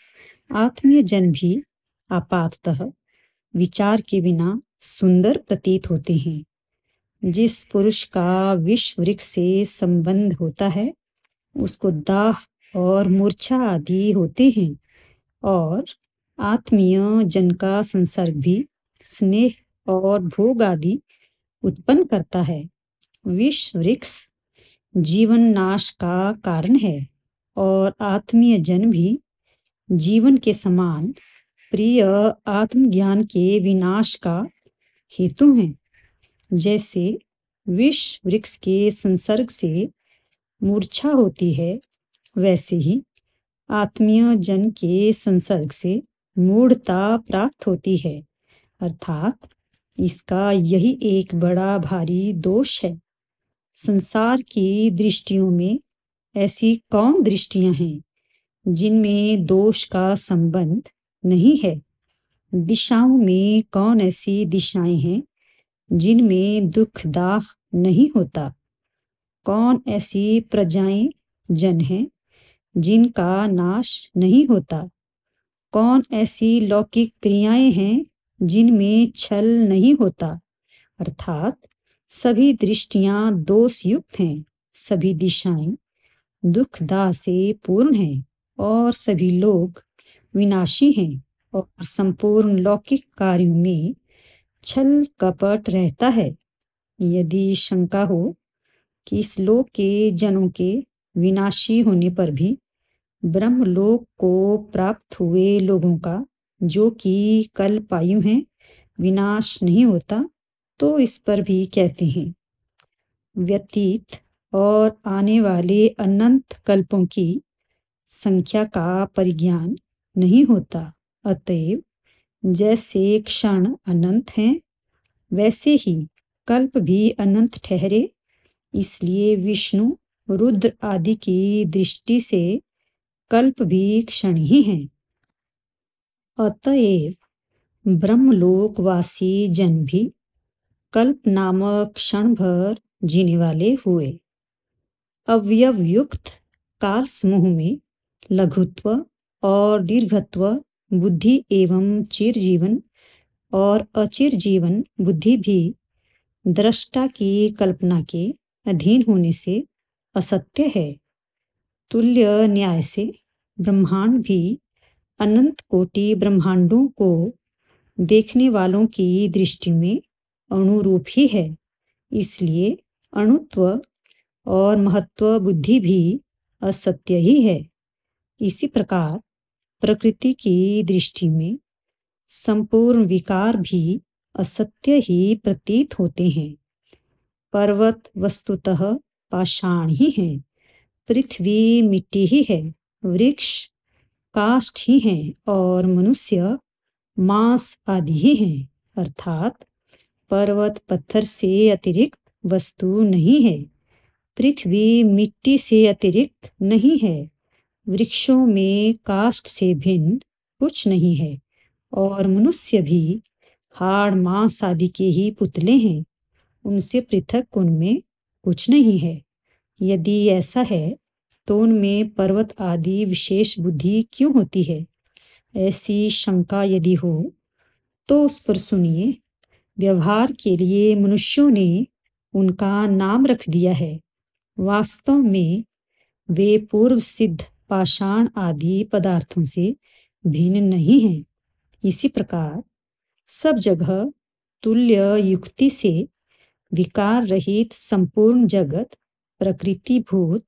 आत्मीय जन भी आपाततः विचार के बिना सुंदर प्रतीत होते हैं। जिस पुरुष का विष वृक्ष से संबंध होता है, उसको दाह और मूर्छा आदि होते हैं, और आत्मीय जन का संसर्ग भी स्नेह और भोग आदि उत्पन्न करता है। विष वृक्ष जीवन नाश का कारण है और आत्मीय जन भी जीवन के समान प्रिय आत्मज्ञान के विनाश का हेतु हैं। जैसे विष वृक्ष के संसर्ग से मूर्छा होती है, वैसे ही आत्मीय जन के संसर्ग से मूढ़ता प्राप्त होती है। अर्थात इसका यही एक बड़ा भारी दोष है। संसार की दृष्टियों में ऐसी कौन दृष्टियां हैं जिनमें दोष का संबंध नहीं है? दिशाओं में कौन ऐसी दिशाएं हैं जिनमें दुख दाह नहीं होता? कौन ऐसी प्रजाएं जन हैं जिनका नाश नहीं होता? कौन ऐसी लौकिक क्रियाएं हैं जिनमें छल नहीं होता? अर्थात सभी दृष्टियां दोष युक्त हैं, सभी दिशाएं दुख दाह से पूर्ण हैं और सभी लोग विनाशी हैं और संपूर्ण लौकिक कार्यों में छल कपट रहता है। यदि शंका हो कि इस लोक के जनों के विनाशी होने पर भी ब्रह्मलोक को प्राप्त हुए लोगों का, जो कि कल्पायु हैं, विनाश नहीं होता। तो इस पर भी कहते हैं, व्यतीत और आने वाले अनंत कल्पों की संख्या का परिज्ञान नहीं होता। अतएव जैसे क्षण अनंत हैं, वैसे ही कल्प भी अनंत ठहरे। इसलिए विष्णु, रुद्र आदि की दृष्टि से कल्प भी क्षण ही हैं। अतएव ब्रह्मलोकवासी जन भी कल्प नामक क्षण भर जीने वाले हुए। अवयवयुक्त काल समूह में लघुत्व और दीर्घत्व बुद्धि एवं चिरजीवन और अचिर जीवन बुद्धि भी दृष्टा की कल्पना के अधीन होने से असत्य है। तुल्य न्याय से ब्रह्मांड भी अनंत कोटि ब्रह्मांडों को देखने वालों की दृष्टि में अणुरूप ही है। इसलिए अणुत्व और महत्व बुद्धि भी असत्य ही है। इसी प्रकार प्रकृति की दृष्टि में संपूर्ण विकार भी असत्य ही प्रतीत होते हैं। पर्वत वस्तुतः पाषाण ही है, पृथ्वी मिट्टी ही है, वृक्ष काष्ठ ही हैं और मनुष्य मांस आदि ही हैं। अर्थात पर्वत पत्थर से अतिरिक्त वस्तु नहीं है, पृथ्वी मिट्टी से अतिरिक्त नहीं है, वृक्षों में काष्ठ से भिन्न कुछ नहीं है और मनुष्य भी हाड़ मांस आदि के ही पुतले हैं, उनसे पृथक उनमें कुछ नहीं है। यदि ऐसा है तो उनमें पर्वत आदि विशेष बुद्धि क्यों होती है? ऐसी शंका यदि हो तो उस पर सुनिए। व्यवहार के लिए मनुष्यों ने उनका नाम रख दिया है। वास्तव में वे पूर्व सिद्ध पाषाण आदि पदार्थों से भिन्न नहीं हैं। इसी प्रकार सब जगह तुल्य युक्ति से विकार रहित संपूर्ण जगत प्रकृतिभूत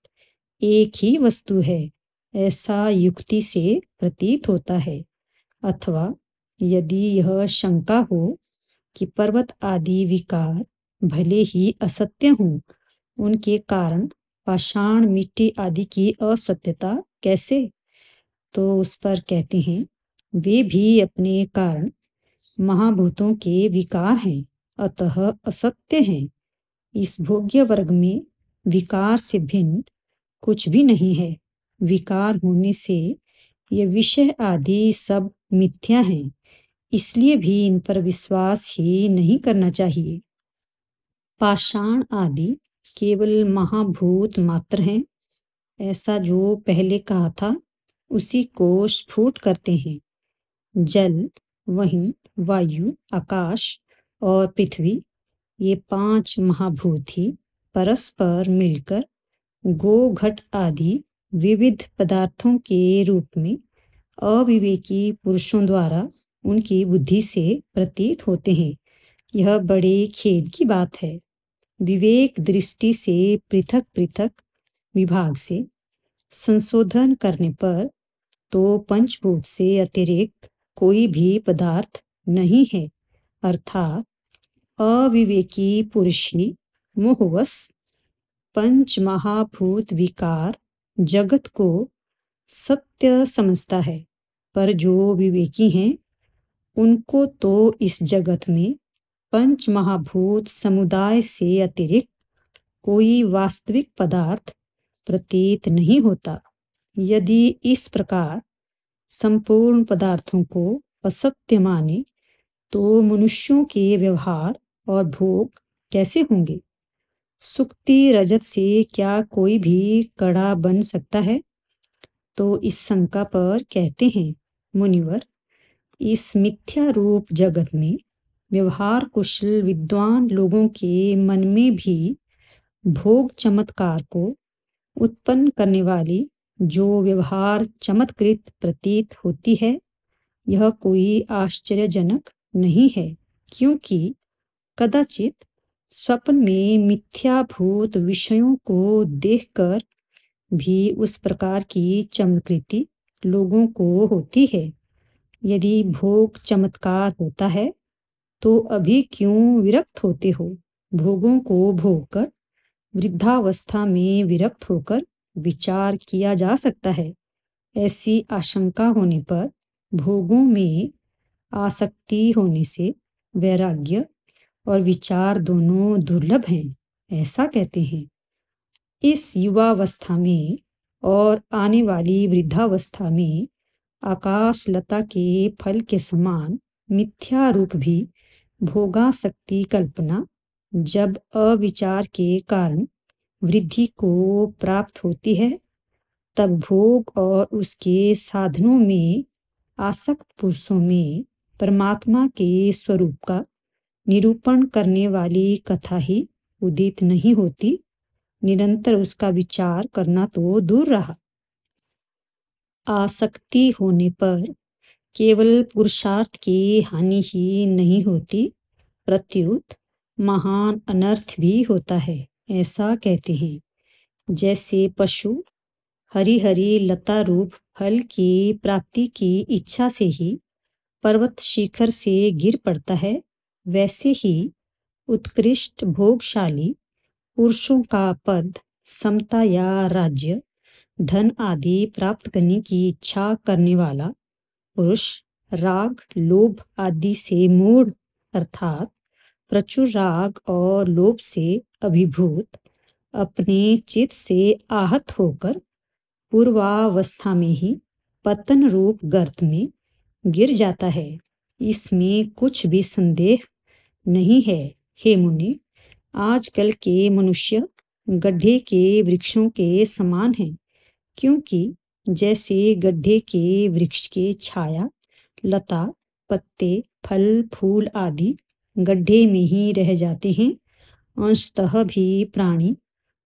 एक ही वस्तु है, ऐसा युक्ति से प्रतीत होता है। अथवा यदि यह शंका हो कि पर्वत आदि विकार भले ही असत्य हों, उनके कारण पाषाण मिट्टी आदि की असत्यता कैसे? तो उस पर कहते हैं, वे भी अपने कारण महाभूतों के विकार हैं, अतः असत्य हैं। इस भोग्य वर्ग में विकार से भिन्न कुछ भी नहीं है। विकार होने से ये विषय आदि सब मिथ्या हैं, इसलिए भी इन पर विश्वास ही नहीं करना चाहिए। पाषाण आदि केवल महाभूत मात्र हैं, ऐसा जो पहले कहा था उसी को स्फुट करते हैं। जल, वही वायु, आकाश और पृथ्वी, ये 5 महाभूत ही परस्पर मिलकर गो घट आदि विविध पदार्थों के रूप में अविवेकी पुरुषों द्वारा उनकी बुद्धि से प्रतीत होते हैं। यह बड़े खेद की बात है। विवेक दृष्टि से पृथक पृथक विभाग से संशोधन करने पर तो पंचभूत से अतिरिक्त कोई भी पदार्थ नहीं है। अर्थात अविवेकी पुरुष ही मोहवश पंच महाभूत विकार जगत को सत्य समझता है, पर जो विवेकी हैं उनको तो इस जगत में पंच महाभूत समुदाय से अतिरिक्त कोई वास्तविक पदार्थ प्रतीत नहीं होता। यदि इस प्रकार संपूर्ण पदार्थों को असत्य माने तो मनुष्यों के व्यवहार और भोग कैसे होंगे? सुक्ति रजत से क्या कोई भी कड़ा बन सकता है? तो इस शंका पर कहते हैं, मुनिवर, इस मिथ्या रूप जगत में व्यवहार कुशल विद्वान लोगों के मन में भी भोग चमत्कार को उत्पन्न करने वाली जो व्यवहार चमत्कृत प्रतीत होती है, यह कोई आश्चर्यजनक नहीं है, क्योंकि कदाचित स्वप्न में मिथ्याभूत विषयों को देखकर भी उस प्रकार की चमत्कृति लोगों को होती है। यदि भोग चमत्कार होता है तो अभी क्यों विरक्त होते हो? भोगों को भोग कर वृद्धावस्था में विरक्त होकर विचार किया जा सकता है। ऐसी आशंका होने पर भोगों में आसक्ति होने से वैराग्य और विचार दोनों दुर्लभ हैं, ऐसा कहते हैं। इस युवावस्था में और आने वाली वृद्धावस्था में आकाशलता के फल के समान मिथ्या रूप भी भोगासक्ति कल्पना जब अविचार के कारण वृद्धि को प्राप्त होती है, तब भोग और उसके साधनों में आसक्त पुरुषों में परमात्मा के स्वरूप का निरूपण करने वाली कथा ही उदित नहीं होती। निरंतर उसका विचार करना तो दूर रहा। आसक्ति होने पर केवल पुरुषार्थ की हानि ही नहीं होती, प्रत्युत महान अनर्थ भी होता है, ऐसा कहते हैं। जैसे पशु हरी हरी लता रूप फल की प्राप्ति की इच्छा से ही पर्वत शिखर से गिर पड़ता है, वैसे ही उत्कृष्ट भोगशाली पुरुषों का पद, समता या राज्य, धन आदि प्राप्त करने की इच्छा करने वाला पुरुष राग लोभ आदि से मूढ़ अर्थात प्रचुर राग और लोभ से अभिभूत अपने चित्त से आहत होकर पूर्वावस्था में ही पतन रूप गर्त में गिर जाता है। इसमें कुछ भी संदेह नहीं है। हे मुनि, आजकल के मनुष्य गड्ढे के वृक्षों के समान हैं, क्योंकि जैसे गड्ढे के वृक्ष के छाया, लता, पत्ते, फल, फूल आदि गड्ढे में ही रह जाते हैं, अंशतः भी प्राणी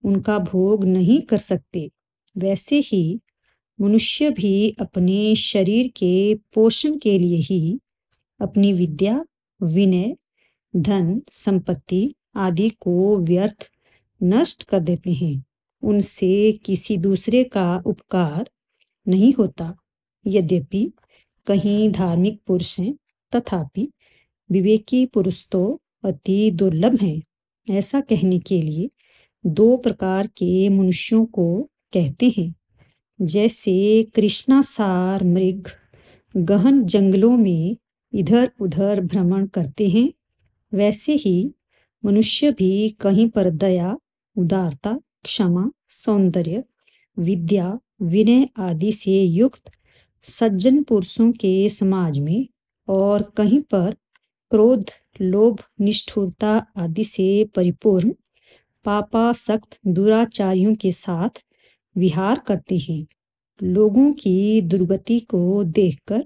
उनका भोग नहीं कर सकते, वैसे ही मनुष्य भी अपने शरीर के पोषण के लिए ही अपनी विद्या, विनय, धन, संपत्ति आदि को व्यर्थ नष्ट कर देते हैं। उनसे किसी दूसरे का उपकार नहीं होता। यद्यपि कहीं धार्मिक पुरुष हैं, तथापि विवेकी पुरुष तो अति दुर्लभ हैं। ऐसा कहने के लिए दो प्रकार के मनुष्यों को कहते हैं। जैसे कृष्णासार मृग गहन जंगलों में इधर उधर भ्रमण करते हैं, वैसे ही मनुष्य भी कहीं पर दया, उदारता, क्षमा, सौंदर्य, विद्या, विनय आदि से युक्त सज्जन पुरुषों के समाज में और कहीं पर क्रोध, लोभ, निष्ठुरता आदि से परिपूर्ण पापासक्त दुराचारियों के साथ विहार करते हैं। लोगों की दुर्गति को देखकर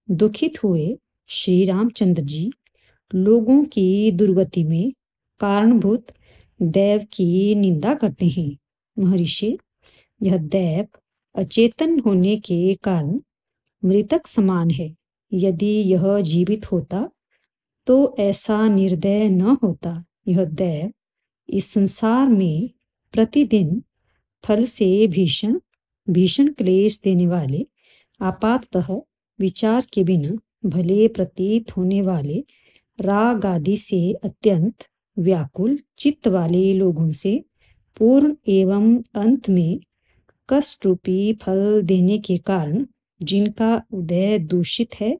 दुखित हुए श्री रामचंद्र जी लोगों की दुर्गति में कारणभूत दैव की निंदा करते हैं। महर्षि, यह दैव अचेतन होने के कारण मृतक समान है। यदि यह जीवित होता तो ऐसा निर्दय न होता। यह दैव इस संसार में प्रतिदिन फल से भीषण भीषण क्लेश देने वाले, आपातः विचार के बिना भले प्रतीत होने वाले राग आदि से अत्यंत व्याकुल चित्त वाले लोगों से पूर्ण एवं अंत में कष्ट रूपी फल देने के कारण जिनका उदय दूषित है,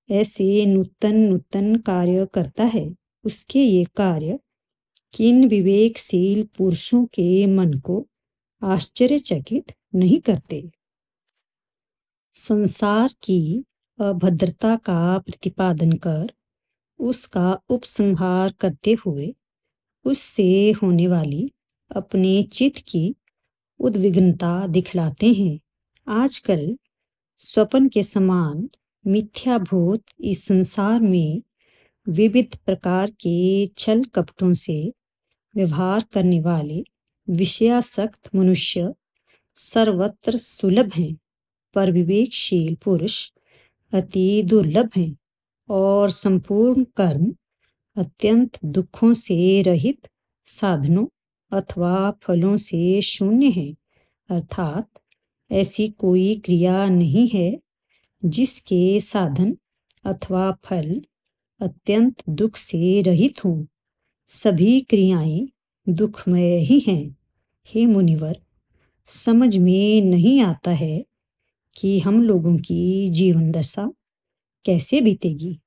ऐसे नूतन नूतन कार्य करता है। उसके ये कार्य किन विवेकशील पुरुषों के मन को आश्चर्यचकित नहीं करते। संसार की अभद्रता का प्रतिपादन कर उसका उपसंहार करते हुए उससे होने वाली अपने चित्त की उद्विग्नता दिखलाते हैं। आजकल स्वप्न के समान मिथ्याभूत इस संसार में विविध प्रकार के छल कपटों से व्यवहार करने वाले विषयासक्त मनुष्य सर्वत्र सुलभ हैं, पर विवेकशील पुरुष अति दुर्लभ हैं और संपूर्ण कर्म अत्यंत दुखों से रहित, साधनों अथवा फलों से शून्य हैं। अर्थात ऐसी कोई क्रिया नहीं है जिसके साधन अथवा फल अत्यंत दुख से रहित हों। सभी क्रियाएं दुखमय ही हैं। हे मुनिवर, समझ में नहीं आता है कि हम लोगों की जीवन दशा कैसे बीतेगी।